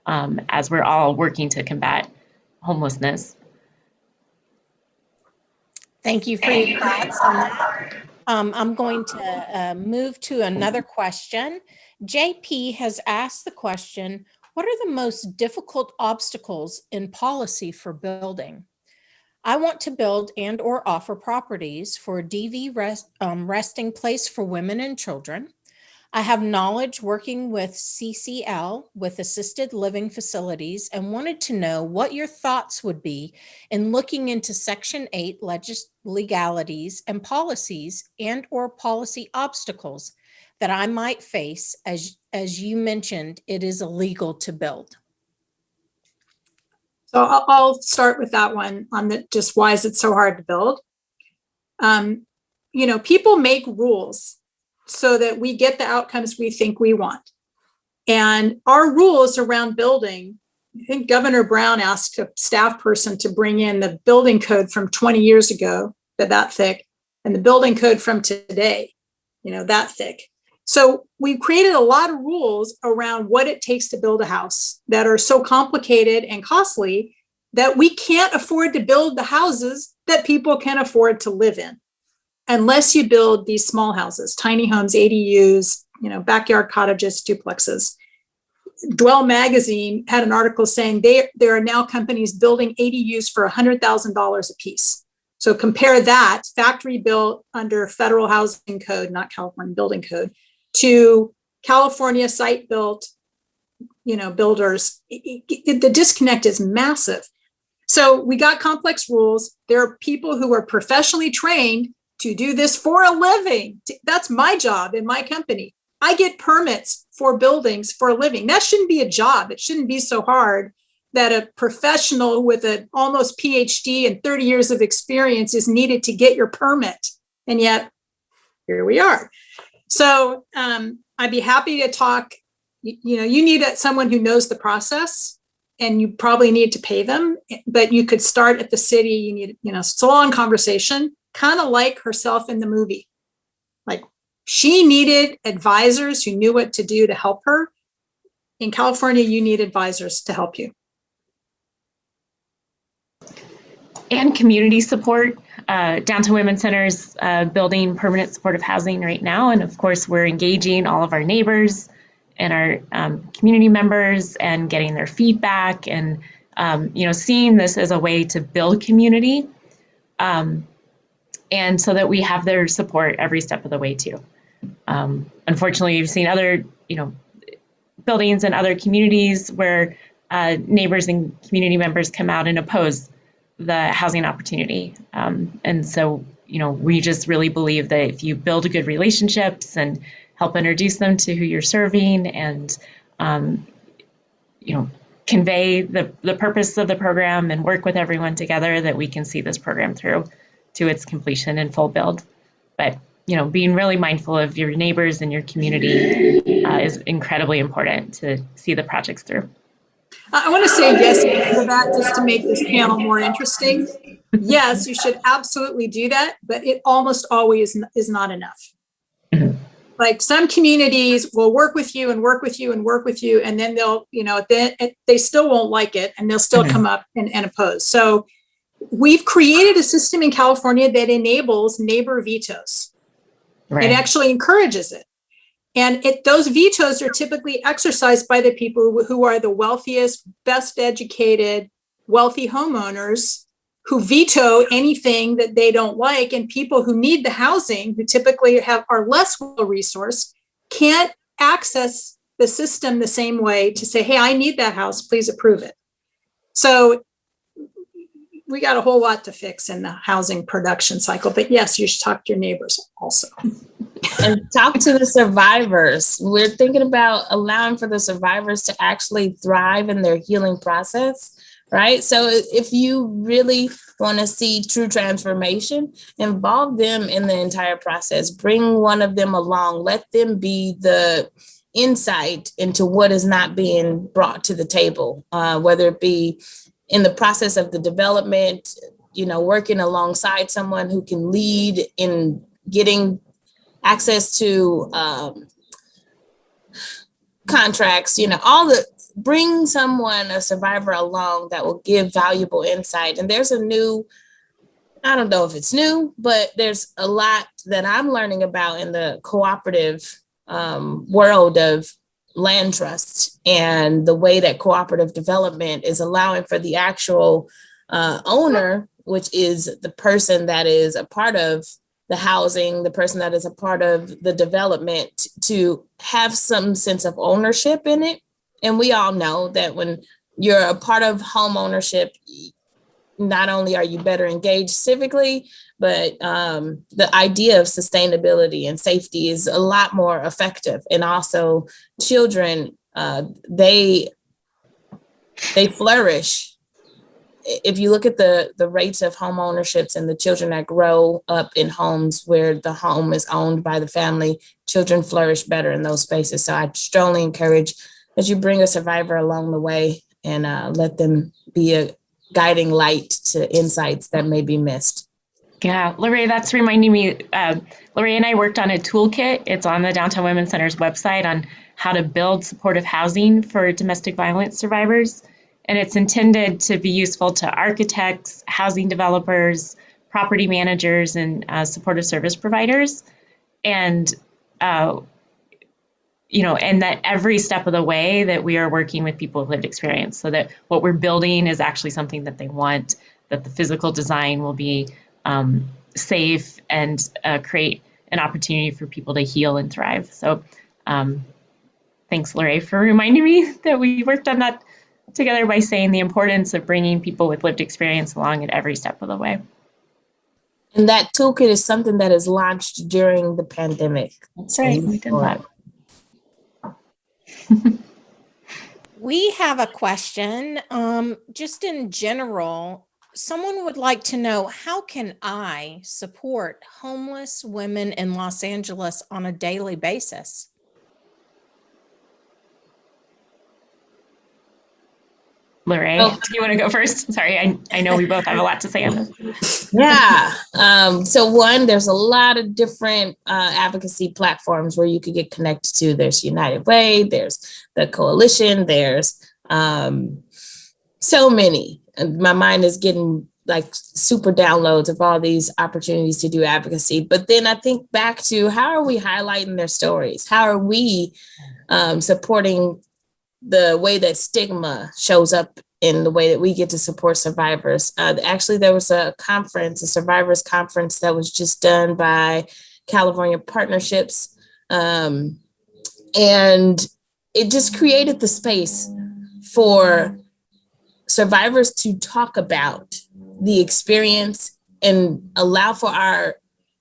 as we're all working to combat homelessness. Thank you for your thoughts on that. I'm going to move to another question. JP has asked the question, what are the most difficult obstacles in policy for building? I want to build and or offer properties for a DV resting place for women and children. I have knowledge working with CCL with assisted living facilities and wanted to know what your thoughts would be in looking into Section 8 legalities and policies and or policy obstacles that I might face. As you mentioned, it is illegal to build. So I'll start with that one on the just why is it so hard to build? You know, people make rules so that we get the outcomes we think we want. And our rules around building, I think Governor Brown asked a staff person to bring in the building code from 20 years ago, that thick, and the building code from today, you know, that thick. So we've created a lot of rules around what it takes to build a house that are so complicated and costly that we can't afford to build the houses that people can afford to live in, unless you build these small houses, tiny homes, ADUs, you know, backyard cottages, duplexes. Dwell Magazine had an article saying there are now companies building ADUs for $100,000 a piece. So compare that factory built under federal housing code, not California building code, to California site built, builders. The disconnect is massive. So we got complex rules. There are people who are professionally trained to do this for a living. That's my job in my company. I get permits for buildings for a living. That shouldn't be a job. It shouldn't be so hard that a professional with an almost PhD and 30 years of experience is needed to get your permit. And yet, here we are. So I'd be happy to talk. You need someone who knows the process, and you probably need to pay them, but you could start at the city. You need, it's a long conversation, kind of like herself in the movie. Like, she needed advisors who knew what to do to help her. In California, you need advisors to help you. And community support. Downtown Women's Center's building permanent supportive housing right now. And of course, we're engaging all of our neighbors and our community members and getting their feedback and, seeing this as a way to build community. And so that we have their support every step of the way too. Unfortunately, you've seen other, buildings in other communities where neighbors and community members come out and oppose the housing opportunity. And so, we just really believe that if you build good relationships and help introduce them to who you're serving and, convey the purpose of the program and work with everyone together, that we can see this program through to its completion and full build. But, being really mindful of your neighbors and your community is incredibly important to see the projects through. I want to say yes to that just to make this panel more interesting. Yes, you should absolutely do that, but it almost always is not enough. Mm-hmm. Like, some communities will work with you and work with you and work with you, and then they'll, they still won't like it, and they'll still Mm-hmm. come up and oppose. So we've created a system in California that enables neighbor vetoes. Right. It actually encourages it. And those vetoes are typically exercised by the people who are the wealthiest, best educated, wealthy homeowners who veto anything that they don't like. And people who need the housing, who typically are less well-resourced, can't access the system the same way to say, hey, I need that house, please approve it. So we got a whole lot to fix in the housing production cycle. But yes, you should talk to your neighbors also. And talk to the survivors. We're thinking about allowing for the survivors to actually thrive in their healing process, right? So if you really want to see true transformation, involve them in the entire process. Bring one of them along. Let them be the insight into what is not being brought to the table, whether it be in the process of the development, working alongside someone who can lead in getting access to contracts, bring someone, a survivor along that will give valuable insight. And there's I don't know if it's new, but there's a lot that I'm learning about in the cooperative world of land trusts and the way that cooperative development is allowing for the actual owner, which is the person that is a part of the housing, the person that is a part of the development, to have some sense of ownership in it. And we all know that when you're a part of home ownership, not only are you better engaged civically, but the idea of sustainability and safety is a lot more effective. And also children, they flourish. If you look at the rates of home ownerships and the children that grow up in homes where the home is owned by the family, children flourish better in those spaces. So I strongly encourage that you bring a survivor along the way and let them be a guiding light to insights that may be missed. Yeah, Lorraine, that's reminding me, Lorraine and I worked on a toolkit. It's on the Downtown Women's Center's website on how to build supportive housing for domestic violence survivors. And it's intended to be useful to architects, housing developers, property managers, and supportive service providers. And and that every step of the way that we are working with people with lived experience, so that what we're building is actually something that they want, that the physical design will be safe and create an opportunity for people to heal and thrive. So thanks, Lorraine, for reminding me that we worked on that together by saying the importance of bringing people with lived experience along at every step of the way. And that toolkit is something that is launched during the pandemic. That's right, we did that. We have a question. Just in general, someone would like to know, how can I support homeless women in Los Angeles on a daily basis? Lorraine, Oh. do you want to go first? Sorry, I know we both have a lot to say on this. Yeah. So one, there's a lot of different advocacy platforms where you could get connected to. There's United Way, there's the Coalition, there's so many. And my mind is getting like super downloads of all these opportunities to do advocacy. But then I think back to, how are we highlighting their stories? How are we supporting the way that stigma shows up in the way that we get to support survivors? Actually, there was a conference, a survivors conference that was just done by California Partnerships. And it just created the space for survivors to talk about the experience and allow for our,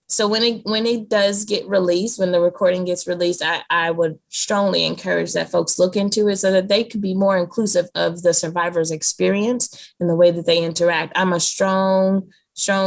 so when it does get released, when the recording gets released, I would strongly encourage that folks look into it so that they could be more inclusive of the survivor's experience and the way that they interact. I'm a strong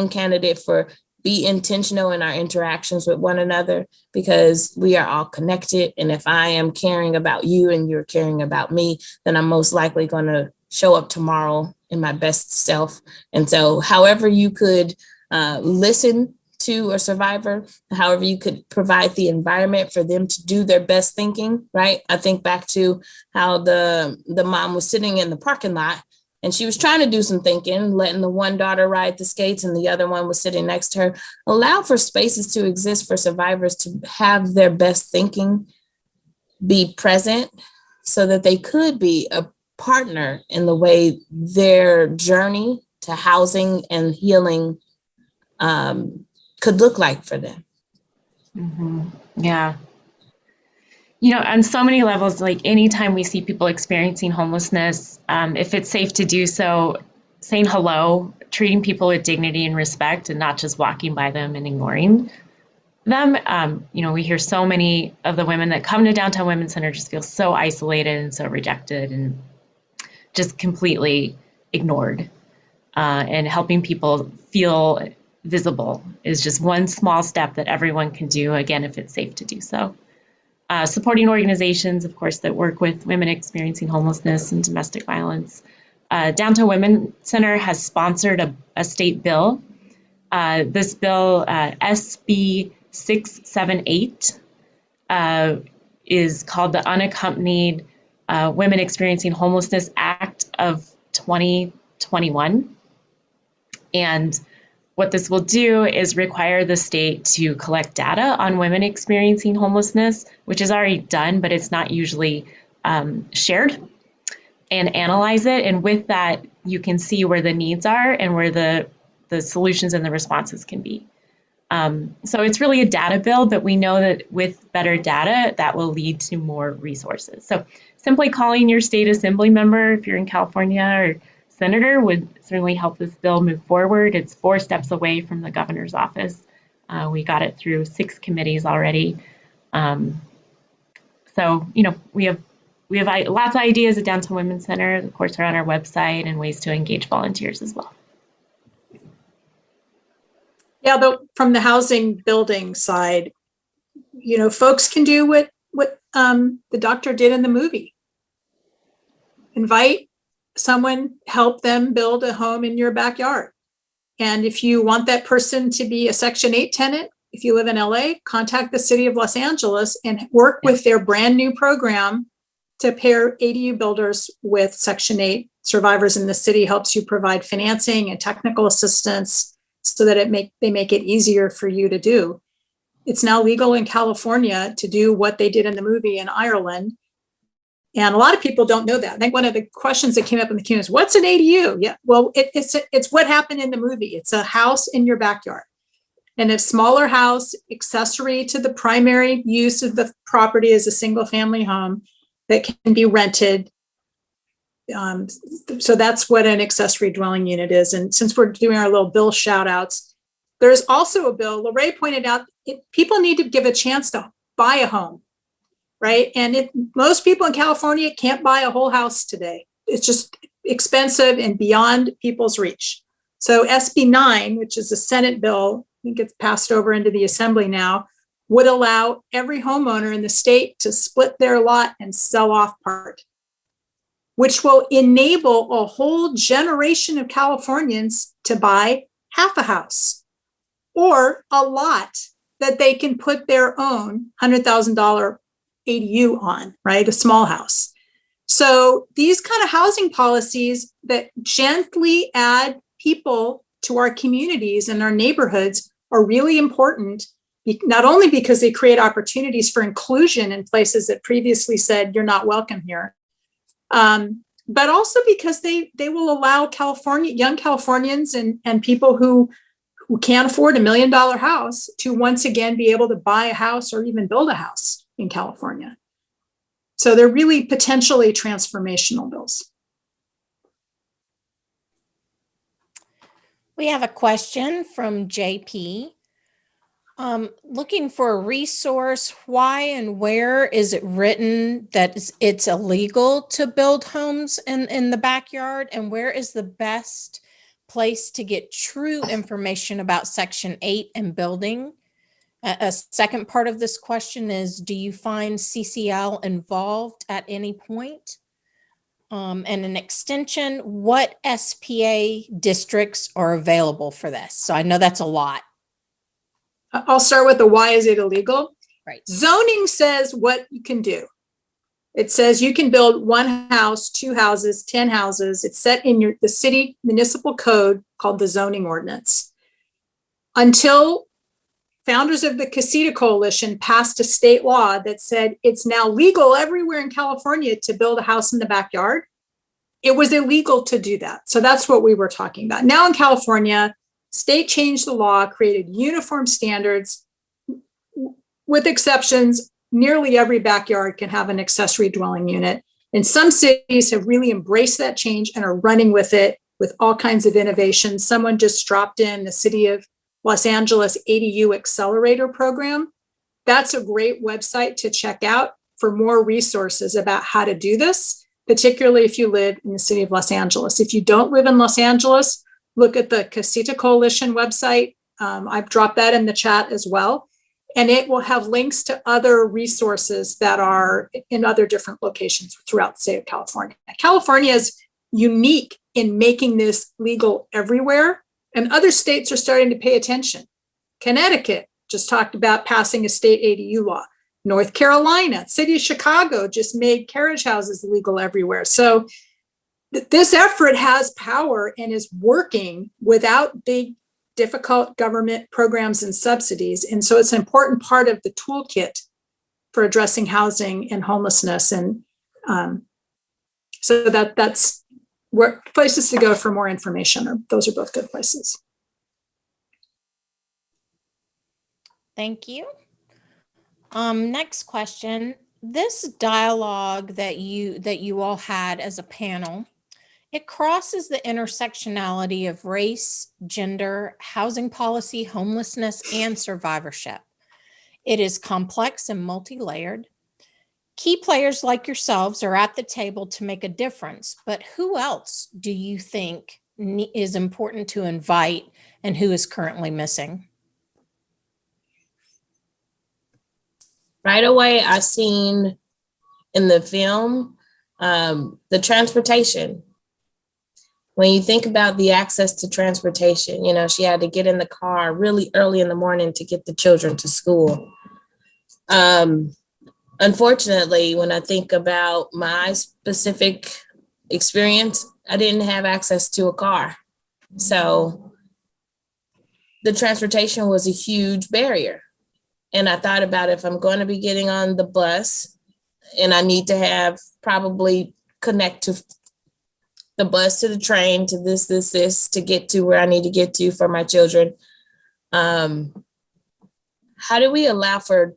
candidate for be intentional in our interactions with one another, because we are all connected. And if I am caring about you and you're caring about me, then I'm most likely going to show up tomorrow in my best self. And so however you could listen to a survivor, however you could provide the environment for them to do their best thinking, right? I think back to how the mom was sitting in the parking lot and she was trying to do some thinking, letting the one daughter ride the skates and the other one was sitting next to her. Allow for spaces to exist for survivors to have their best thinking be present so that they could be a partner in the way their journey to housing and healing could look like for them. Mm-hmm. Yeah. On so many levels, like anytime we see people experiencing homelessness, if it's safe to do so, saying hello, treating people with dignity and respect, and not just walking by them and ignoring them. We hear so many of the women that come to Downtown Women's Center just feel so isolated and so rejected and just completely ignored. And helping people feel visible is just one small step that everyone can do, again, if it's safe to do so. Supporting organizations, of course, that work with women experiencing homelessness and domestic violence. Downtown Women's Center has sponsored a state bill. This bill, SB 678, is called the Unaccompanied Women Experiencing Homelessness Act of 2021. And what this will do is require the state to collect data on women experiencing homelessness, which is already done, but it's not usually shared, and analyze it. And with that, you can see where the needs are and where the solutions and the responses can be. So it's really a data bill, but we know that with better data, that will lead to more resources. So simply calling your state assembly member, if you're in California, or senator, would certainly help this bill move forward. It's 4 steps away from the governor's office. We got it through 6 committees already. So, we have lots of ideas at Downtown Women's Center. Of course, they're on our website, and ways to engage volunteers as well. Yeah, but from the housing building side, folks can do what the doctor did in the movie. Invite someone, help them build a home in your backyard. And if you want that person to be a Section 8 tenant, if you live in LA, contact the city of Los Angeles and work with their brand new program to pair ADU builders with Section 8 survivors in the city. Helps you provide financing and technical assistance so that they make it easier for you to do. It's now legal in California to do what they did in the movie in Ireland. And a lot of people don't know that. I think one of the questions that came up in the Q&A is, what's an ADU? Yeah, well, it's what happened in the movie. It's a house in your backyard. And a smaller house, accessory to the primary use of the property as a single family home that can be rented. So that's what an accessory dwelling unit is. And since we're doing our little bill shout outs, there's also a bill, Lorraine pointed out, people need to give a chance to buy a home, right? And most people in California can't buy a whole house today. It's just expensive and beyond people's reach. So SB 9, which is a Senate bill, I think it's passed over into the Assembly now, would allow every homeowner in the state to split their lot and sell off part, which will enable a whole generation of Californians to buy half a house or a lot that they can put their own $100,000 ADU on, right? A small house. So these kind of housing policies that gently add people to our communities and our neighborhoods are really important, not only because they create opportunities for inclusion in places that previously said you're not welcome here, but also because they will allow young Californians and people who can't afford $1 million house to once again be able to buy a house or even build a house in California. So they're really potentially transformational bills. We have a question from JP. Looking for a resource, why and where is it written that it's illegal to build homes in the backyard? And where is the best place to get true information about Section 8 and building? A second part of this question is, do you find CCL involved at any point? And an extension, what SPA districts are available for this? So I know that's a lot. I'll start with the why is it illegal? Right. Zoning says what you can do. It says you can build 1 house, 2 houses, 10 houses. It's set in the city municipal code called the zoning ordinance. Until founders of the Casita Coalition passed a state law that said it's now legal everywhere in California to build a house in the backyard, it was illegal to do that. So that's what we were talking about. Now in California, state changed the law, created uniform standards. With exceptions, nearly every backyard can have an accessory dwelling unit. And some cities have really embraced that change and are running with it with all kinds of innovations. Someone just dropped in the city of Los Angeles ADU Accelerator Program. That's a great website to check out for more resources about how to do this, particularly if you live in the city of Los Angeles. If you don't live in Los Angeles, look at the Casita Coalition website. I've dropped that in the chat as well. And it will have links to other resources that are in other different locations throughout the state of California. California is unique in making this legal everywhere, and other states are starting to pay attention. Connecticut just talked about passing a state ADU law. North Carolina, city of Chicago just made carriage houses legal everywhere. So this effort has power and is working without big, difficult government programs and subsidies. And so it's an important part of the toolkit for addressing housing and homelessness. And so that's where places to go for more information. Those are both good places. Thank you. Next question. This dialogue that you all had as a panel, it crosses the intersectionality of race, gender, housing policy, homelessness, and survivorship. It is complex and multi-layered. Key players like yourselves are at the table to make a difference, but who else do you think is important to invite and who is currently missing? Right away, I seen in the film the transportation. When you think about the access to transportation, you know, she had to get in the car really early in the morning to get the children to school. Unfortunately, when I think about my specific experience, I didn't have access to a car. So the transportation was a huge barrier. And I thought about if I'm going to be getting on the bus and I need to have probably connect to the bus to the train to this to get to where I need to get to for my children. How do we allow for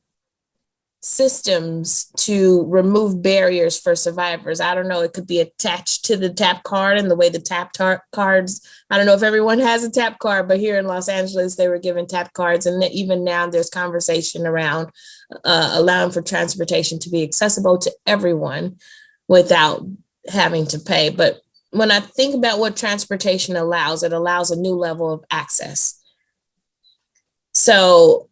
systems to remove barriers for survivors? I don't know. It could be attached to the TAP card and the way the TAP cards. I don't know if everyone has a TAP card, but here in Los Angeles, they were given TAP cards. And even now there's conversation around allowing for transportation to be accessible to everyone without having to pay. But when I think about what transportation allows, it allows a new level of access. So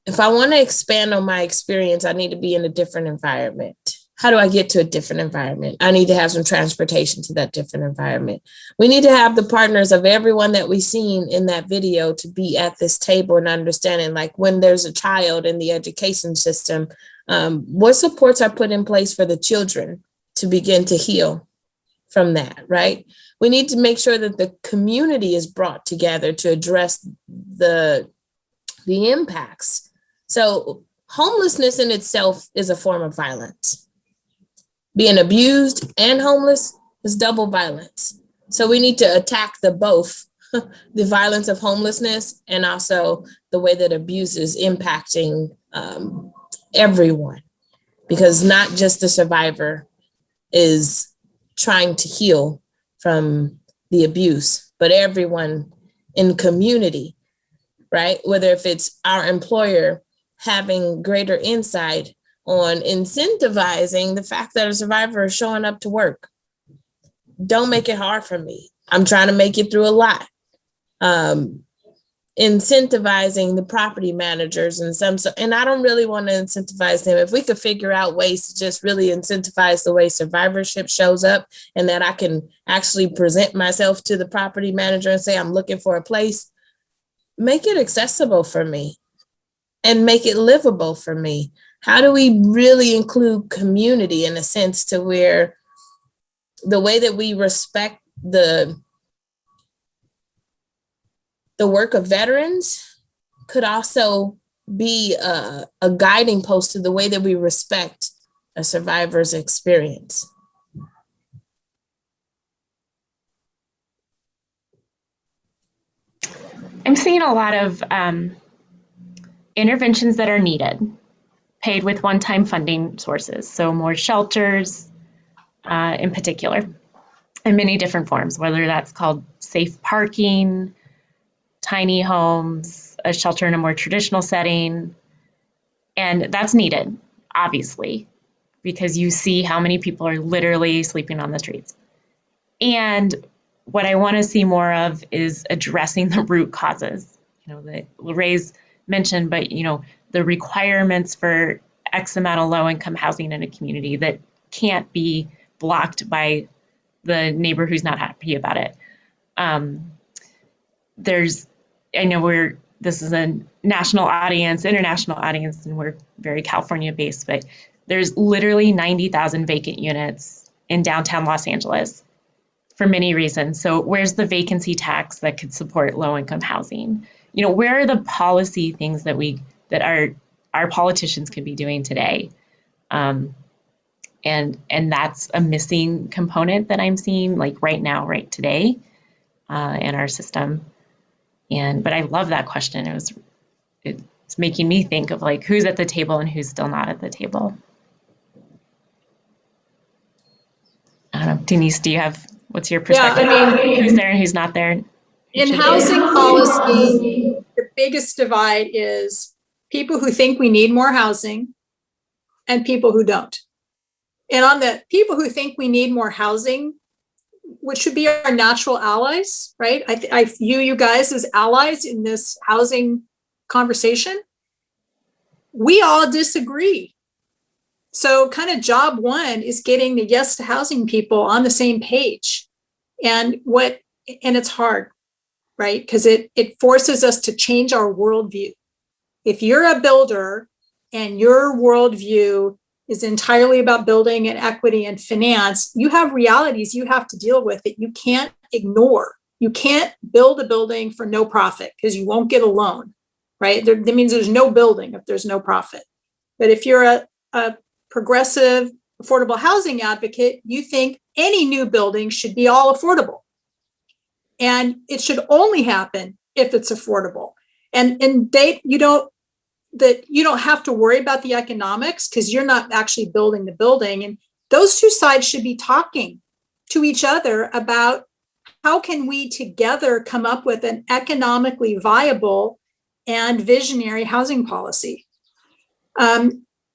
if I want to expand on my experience, I need to be in a different environment. How do I get to a different environment? I need to have some transportation to that different environment. We need to have the partners of everyone that we've seen in that video to be at this table and understanding, like when there's a child in the education system, what supports are put in place for the children to begin to heal from that, right? We need to make sure that the community is brought together to address the impacts. So homelessness in itself is a form of violence. Being abused and homeless is double violence. So we need to attack both the violence of homelessness and also the way that abuse is impacting everyone, because not just the survivor is trying to heal from the abuse, but everyone in community, right? Whether if it's our employer having greater insight on incentivizing the fact that a survivor is showing up to work. Don't make it hard for me. I'm trying to make it through a lot. Incentivizing the property managers and I don't really want to incentivize them. If we could figure out ways to just really incentivize the way survivorship shows up and that I can actually present myself to the property manager and say, I'm looking for a place, make it accessible for me and make it livable for me. How do we really include community in a sense to where the way that we respect the work of veterans could also be a guiding post to the way that we respect a survivor's experience? I'm seeing a lot of interventions that are needed, paid with one-time funding sources. So more shelters in particular, in many different forms, whether that's called safe parking, tiny homes, a shelter in a more traditional setting. And that's needed, obviously, because you see how many people are literally sleeping on the streets. And what I want to see more of is addressing the root causes, that Lorraine's mentioned, but, the requirements for X amount of low-income housing in a community that can't be blocked by the neighbor who's not happy about it. I know this is a national audience, international audience, and we're very California-based, but there's literally 90,000 vacant units in downtown Los Angeles for many reasons. So where's the vacancy tax that could support low-income housing? Where are the policy things that our politicians could be doing today? And that's a missing component that I'm seeing like right now, right today in our system. But I love that question. It's making me think of like who's at the table and who's still not at the table. I don't know, Denise, what's your perspective? Yeah, who's there and who's not there? In housing policy, the biggest divide is people who think we need more housing and people who don't. And on the people who think we need more housing, which should be our natural allies, right? I view you guys as allies in this housing conversation. We all disagree. So kind of job one is getting the yes to housing people on the same page. And it's hard, right? Because it forces us to change our worldview. If you're a builder and your worldview is entirely about building and equity and finance, you have realities you have to deal with that you can't ignore. You can't build a building for no profit because you won't get a loan, right? That means there's no building if there's no profit. But if you're a progressive affordable housing advocate, you think any new building should be all affordable. And it should only happen if it's affordable. And you don't have to worry about the economics because you're not actually building the building. And those two sides should be talking to each other about how can we together come up with an economically viable and visionary housing policy.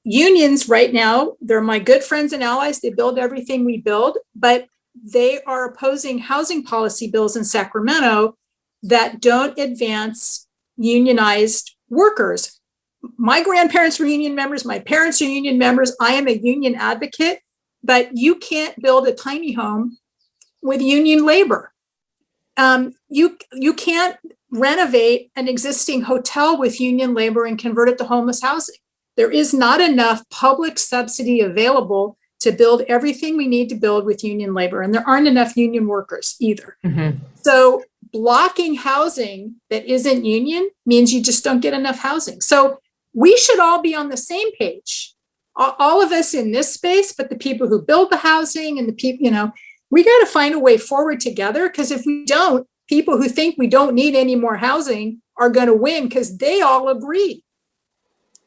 Unions right now, they're my good friends and allies. They build everything we build, but they are opposing housing policy bills in Sacramento that don't advance unionized workers. My grandparents were union members. My parents are union members. I am a union advocate, but you can't build a tiny home with union labor. You can't renovate an existing hotel with union labor and convert it to homeless housing. There is not enough public subsidy available to build everything we need to build with union labor, and there aren't enough union workers either. Mm-hmm. So blocking housing that isn't union means you just don't get enough housing. So we should all be on the same page, all of us in this space, but the people who build the housing and the people, we got to find a way forward together, because if we don't, people who think we don't need any more housing are going to win because they all agree.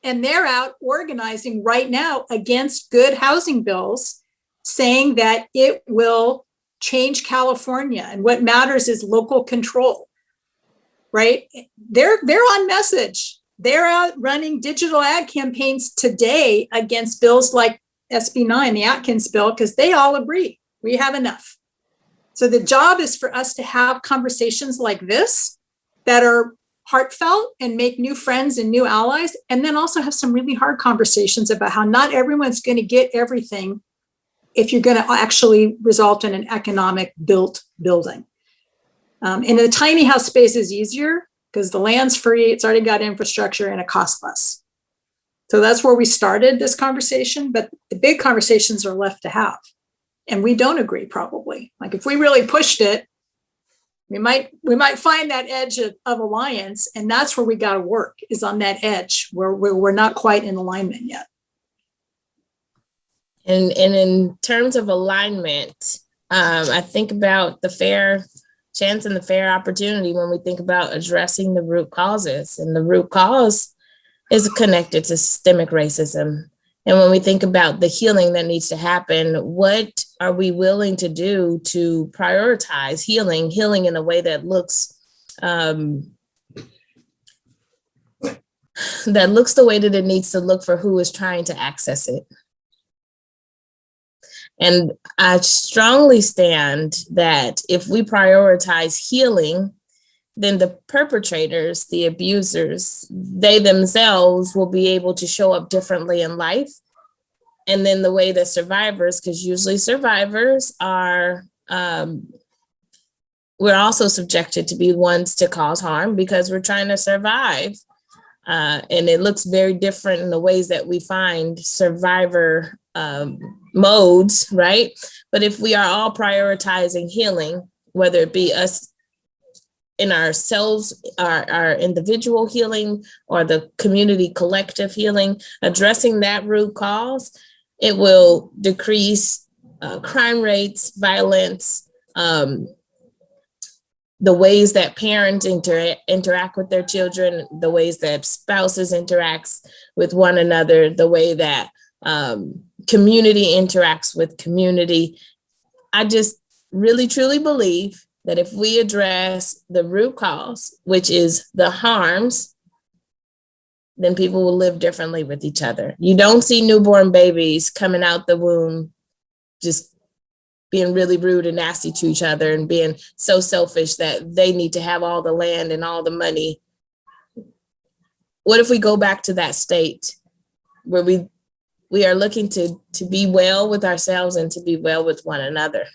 And they're out organizing right now against good housing bills, saying that it will change California. And what matters is local control, right? They're on message. They're out running digital ad campaigns today against bills like SB 9, the Atkins bill, because they all agree we have enough. So the job is for us to have conversations like this that are heartfelt and make new friends and new allies, and then also have some really hard conversations about how not everyone's going to get everything if you're going to actually result in an economic built building. In the tiny house space is easier because the land's free, it's already got infrastructure, and it costs less. So that's where we started this conversation, but the big conversations are left to have. And we don't agree, probably. Like if we really pushed it, we might find that edge of alliance, and that's where we got to work, is on that edge where we're not quite in alignment yet. And in terms of alignment, I think about the fair chance and the fair opportunity when we think about addressing the root causes, and the root cause is connected to systemic racism. And when we think about the healing that needs to happen, what are we willing to do to prioritize healing in a way that looks the way that it needs to look for who is trying to access it? And I strongly stand that if we prioritize healing, then the perpetrators, the abusers, they themselves will be able to show up differently in life. And then the way that survivors, because usually survivors are, we're also subjected to be ones to cause harm because we're trying to survive. And it looks very different in the ways that we find survivor modes, right? But if we are all prioritizing healing, whether it be us in ourselves, our individual healing, or the community collective healing, addressing that root cause, it will decrease crime rates, violence, the ways that parents interact with their children, the ways that spouses interact with one another, the way that community interacts with community. I just really, truly believe that if we address the root cause, which is the harms, then people will live differently with each other. You don't see newborn babies coming out the womb just being really rude and nasty to each other and being so selfish that they need to have all the land and all the money. What if we go back to that state where we are looking to be well with ourselves and to be well with one another?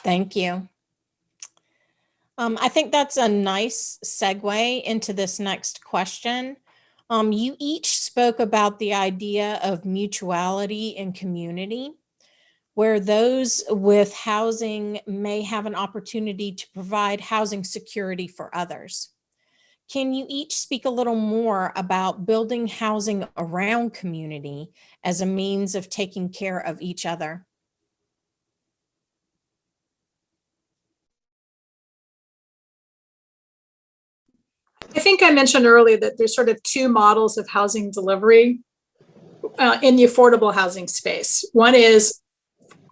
Thank you. I think that's a nice segue into this next question. You each spoke about the idea of mutuality and community. where those with housing may have an opportunity to provide housing security for others. Can you each speak a little more about building housing around community as a means of taking care of each other? I think I mentioned earlier that there's sort of two models of housing delivery in the affordable housing space. One is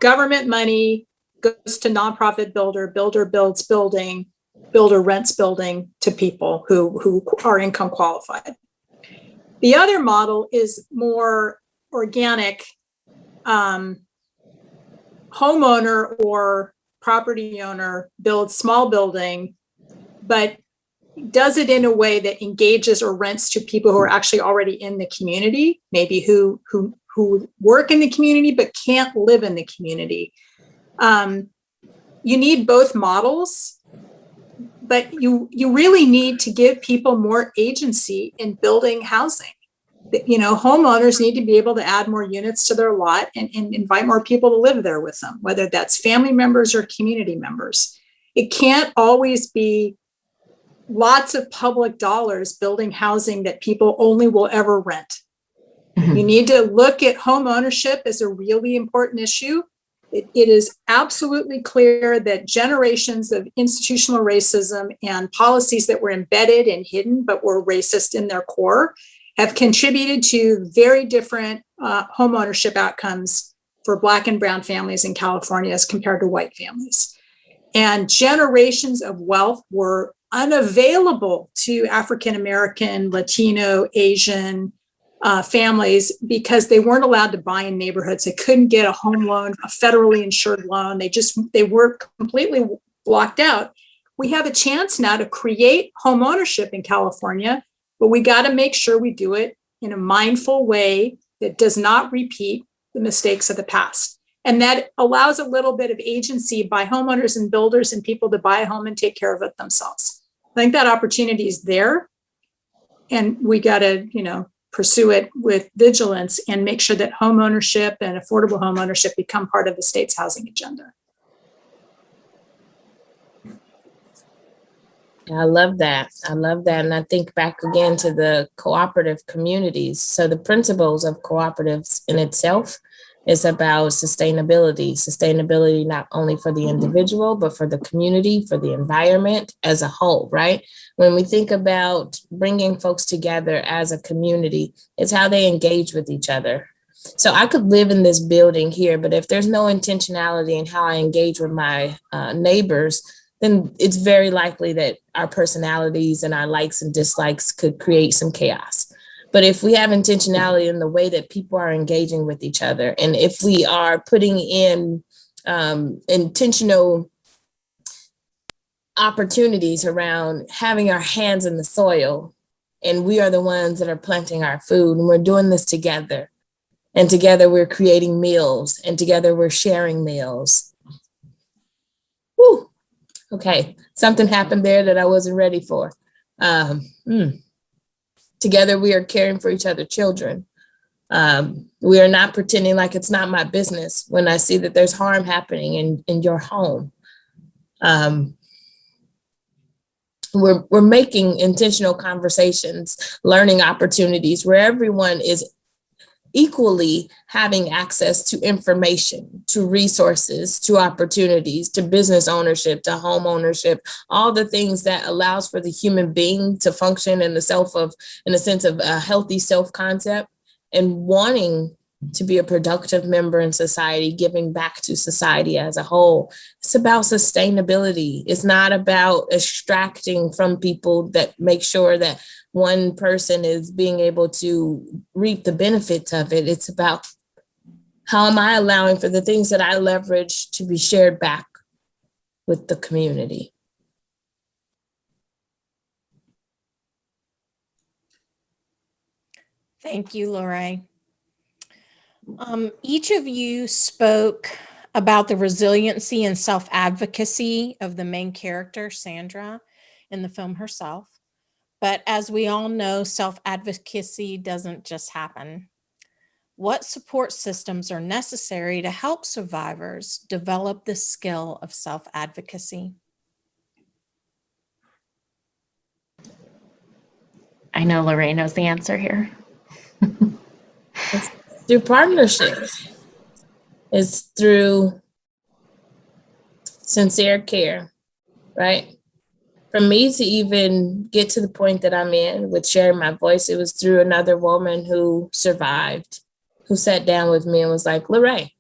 government money goes to nonprofit builder builds building, builder rents building to people who are income qualified. The other model is more organic, homeowner or property owner builds small building, but does it in a way that engages or rents to people who are actually already in the community, maybe who work in the community but can't live in the community. You need both models, but you really need to give people more agency in building housing. Homeowners need to be able to add more units to their lot and invite more people to live there with them, whether that's family members or community members. It can't always be lots of public dollars building housing that people only will ever rent. Mm-hmm. You need to look at home ownership as a really important issue. It is absolutely clear that generations of institutional racism and policies that were embedded and hidden but were racist in their core have contributed to very different home ownership outcomes for Black and brown families in California as compared to white families. And generations of wealth were unavailable to African American, Latino, Asian families because they weren't allowed to buy in neighborhoods. They couldn't get a home loan, a federally insured loan. They were completely blocked out. We have a chance now to create home ownership in California, but we got to make sure we do it in a mindful way that does not repeat the mistakes of the past. And that allows a little bit of agency by homeowners and builders and people to buy a home and take care of it themselves. I think that opportunity is there, and we got to, pursue it with vigilance and make sure that home ownership and affordable home ownership become part of the state's housing agenda. I love that. And I think back again to the cooperative communities. So the principles of cooperatives in itself is about sustainability, not only for the individual, but for the community, for the environment as a whole, right? When we think about bringing folks together as a community, it's how they engage with each other. So I could live in this building here, but if there's no intentionality in how I engage with my neighbors, then it's very likely that our personalities and our likes and dislikes could create some chaos. But if we have intentionality in the way that people are engaging with each other, and if we are putting in intentional opportunities around having our hands in the soil, and we are the ones that are planting our food, and we're doing this together, and together we're creating meals, and together we're sharing meals. Whew. Okay, something happened there that I wasn't ready for. Together, we are caring for each other's children. We are not pretending like it's not my business when I see that there's harm happening in your home. We're making intentional conversations, learning opportunities where everyone is equally having access to information, to resources, to opportunities, to business ownership, to home ownership, all the things that allows for the human being to function in a sense of a healthy self-concept and wanting to be a productive member in society, giving back to society as a whole. It's about sustainability. It's not about extracting from people that make sure that one person is being able to reap the benefits of it. It's about how am I allowing for the things that I leverage to be shared back with the community. Thank you, Lorraine. Each of you spoke about the resiliency and self-advocacy of the main character, Sandra, in the film herself. But as we all know, self-advocacy doesn't just happen. what support systems are necessary to help survivors develop the skill of self-advocacy? I know Lorraine knows the answer here. It's through partnerships. It's through sincere care, right? For me to even get to the point that I'm in with sharing my voice, it was through another woman who survived, who sat down with me and was like, Lorraine,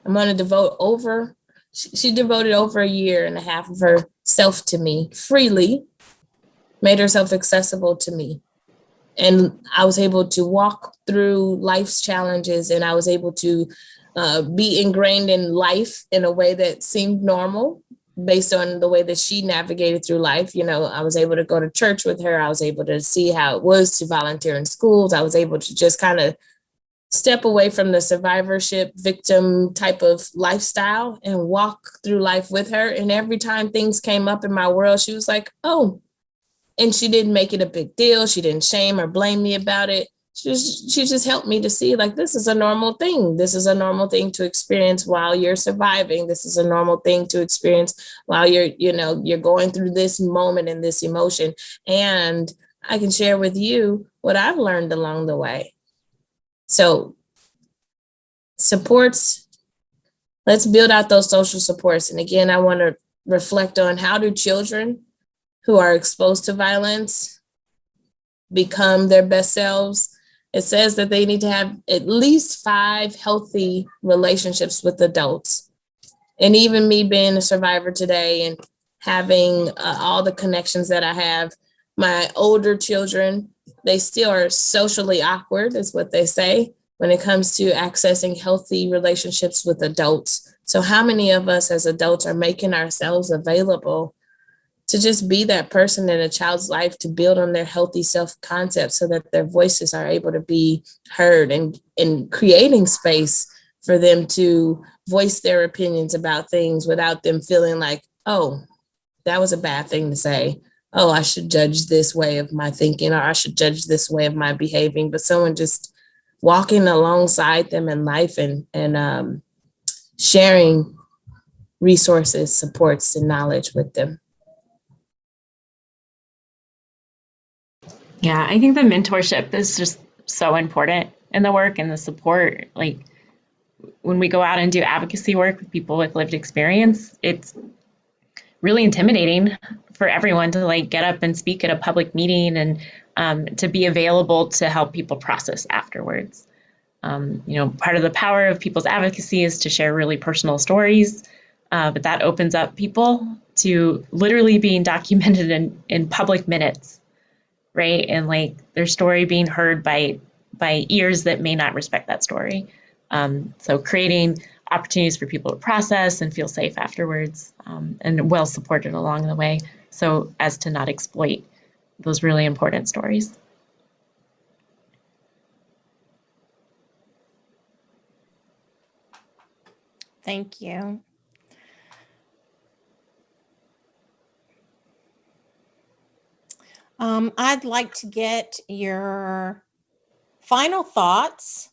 I'm going to devote over, she devoted over a year and a half of herself to me freely, made herself accessible to me. And I was able to walk through life's challenges, and I was able to be ingrained in life in a way that seemed normal based on the way that she navigated through life. You know, I was able to go to church with her. I was able to see how it was to volunteer in schools. I was able to just kind of step away from the survivorship victim type of lifestyle and walk through life with her. And every time things came up in my world, she was like, oh, and she didn't make it a big deal. She didn't shame or blame me about it. She just helped me to see, like, this is a normal thing. This is a normal thing to experience while you're surviving. This is a normal thing to experience while you're going through this moment and this emotion. And I can share with you what I've learned along the way. So supports, let's build out those social supports. And again, I want to reflect on, how do children who are exposed to violence become their best selves? It says that they need to have at least 5 healthy relationships with adults. And even me being a survivor today and having all the connections that I have, my older children, they still are socially awkward, is what they say, when it comes to accessing healthy relationships with adults. So how many of us as adults are making ourselves available to just be that person in a child's life, to build on their healthy self-concept so that their voices are able to be heard, and creating space for them to voice their opinions about things without them feeling like, oh, that was a bad thing to say. Oh, I should judge this way of my thinking, or I should judge this way of my behaving. But someone just walking alongside them in life and sharing resources, supports, and knowledge with them. Yeah, I think the mentorship is just so important in the work and the support. Like, when we go out and do advocacy work with people with lived experience, it's really intimidating for everyone to like get up and speak at a public meeting, and to be available to help people process afterwards. Part of the power of people's advocacy is to share really personal stories, but that opens up people to literally being documented in public minutes, right? And like their story being heard by ears that may not respect that story. So creating opportunities for people to process and feel safe afterwards, and well supported along the way, so as to not exploit those really important stories. Thank you. I'd like to get your final thoughts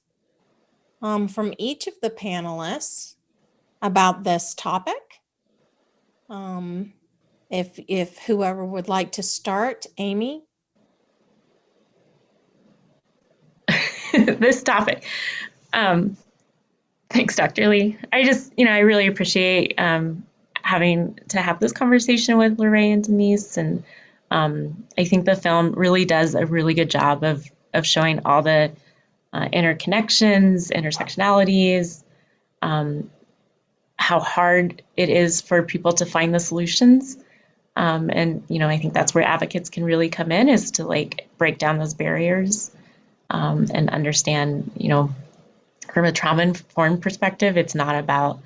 from each of the panelists about this topic. If whoever would like to start, Amy. This topic. Thanks, Dr. Lee. I really appreciate having to have this conversation with Lorraine and Denise. And I think the film really does a really good job of showing all the interconnections, intersectionalities, how hard it is for people to find the solutions. And I think that's where advocates can really come in, is to like break down those barriers and understand, from a trauma-informed perspective, it's not about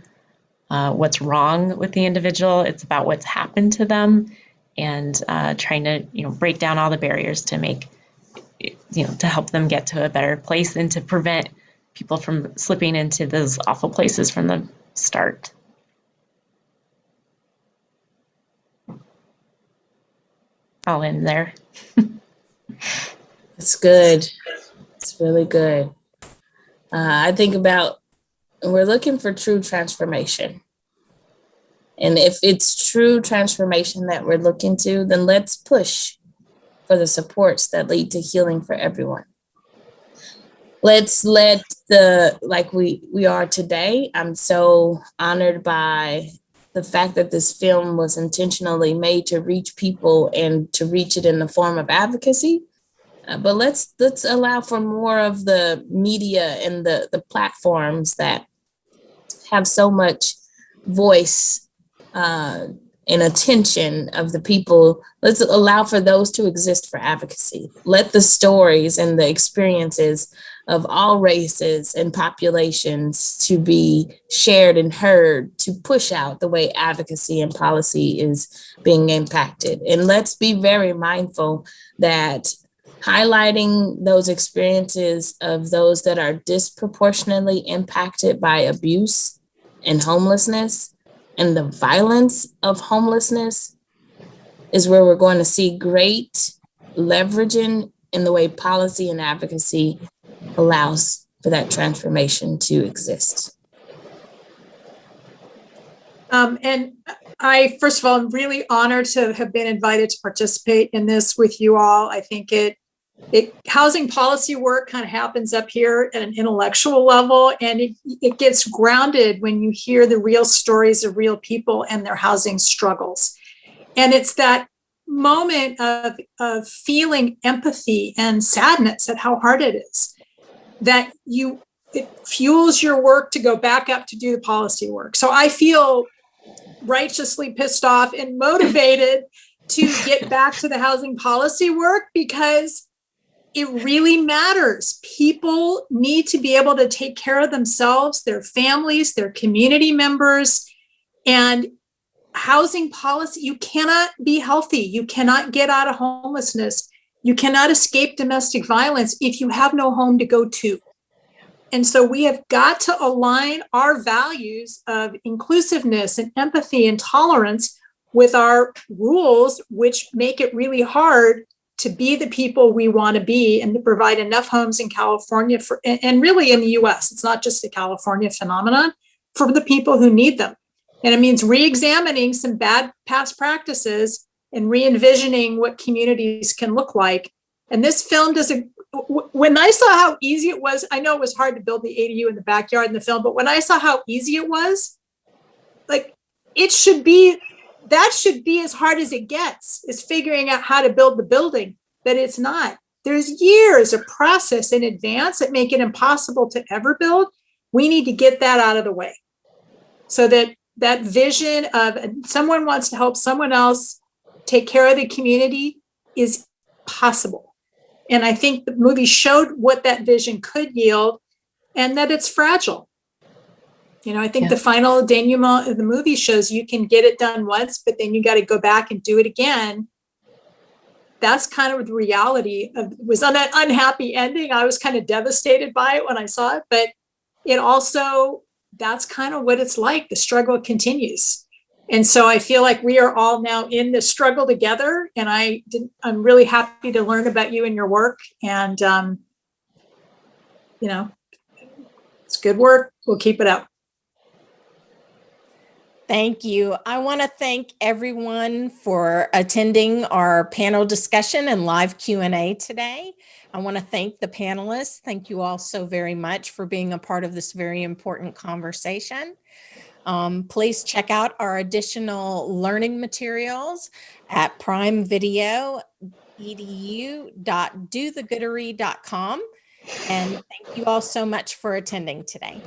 what's wrong with the individual, it's about what's happened to them, and trying to, break down all the barriers to make, to help them get to a better place and to prevent people from slipping into those awful places from the start. I'll end there. It's good. It's really good. I think about we're looking for true transformation. And if it's true transformation that we're looking to, then let's push for the supports that lead to healing for everyone. Let's let like we are today. I'm so honored by the fact that this film was intentionally made to reach people and to reach it in the form of advocacy. But let's allow for more of the media and the platforms that have so much voice and attention of the people. Let's allow for those to exist for advocacy. Let the stories and the experiences of all races and populations to be shared and heard, to push out the way advocacy and policy is being impacted. And let's be very mindful that highlighting those experiences of those that are disproportionately impacted by abuse and homelessness and the violence of homelessness is where we're going to see great leveraging in the way policy and advocacy allows for that transformation to exist. And I, first of all, am really honored to have been invited to participate in this with you all. I think housing policy work kind of happens up here at an intellectual level, and it gets grounded when you hear the real stories of real people and their housing struggles. And it's that moment of feeling empathy and sadness at how hard it is that it fuels your work to go back up to do the policy work. So I feel righteously pissed off and motivated to get back to the housing policy work because it really matters. People need to be able to take care of themselves, their families, their community members, and housing policy. You cannot be healthy. You cannot get out of homelessness. You cannot escape domestic violence if you have no home to go to. And so we have got to align our values of inclusiveness and empathy and tolerance with our rules, which make it really hard to be the people we want to be and to provide enough homes in California and really in the US. It's not just a California phenomenon, for the people who need them. And it means re-examining some bad past practices and re-envisioning what communities can look like. And this film when I saw how easy it was, I know it was hard to build the ADU in the backyard in the film, but when I saw how easy it was, like that should be as hard as it gets, is figuring out how to build the building, but it's not. There's years of process in advance that make it impossible to ever build. We need to get that out of the way so that vision of someone wants to help someone else take care of the community is possible. And I think the movie showed what that vision could yield and that it's fragile. I think the final denouement of the movie shows you can get it done once, but then you got to go back and do it again. That's kind of the reality of it. Was on that unhappy ending. I was kind of devastated by it when I saw it, but it also, that's kind of what it's like. The struggle continues. And so I feel like we are all now in this struggle together. And I'm really happy to learn about you and your work. And, it's good work. We'll keep it up. Thank you. I want to thank everyone for attending our panel discussion and live Q&A today. I want to thank the panelists. Thank you all so very much for being a part of this very important conversation. Please check out our additional learning materials at primevideo.edu.dothegoodery.com. And thank you all so much for attending today.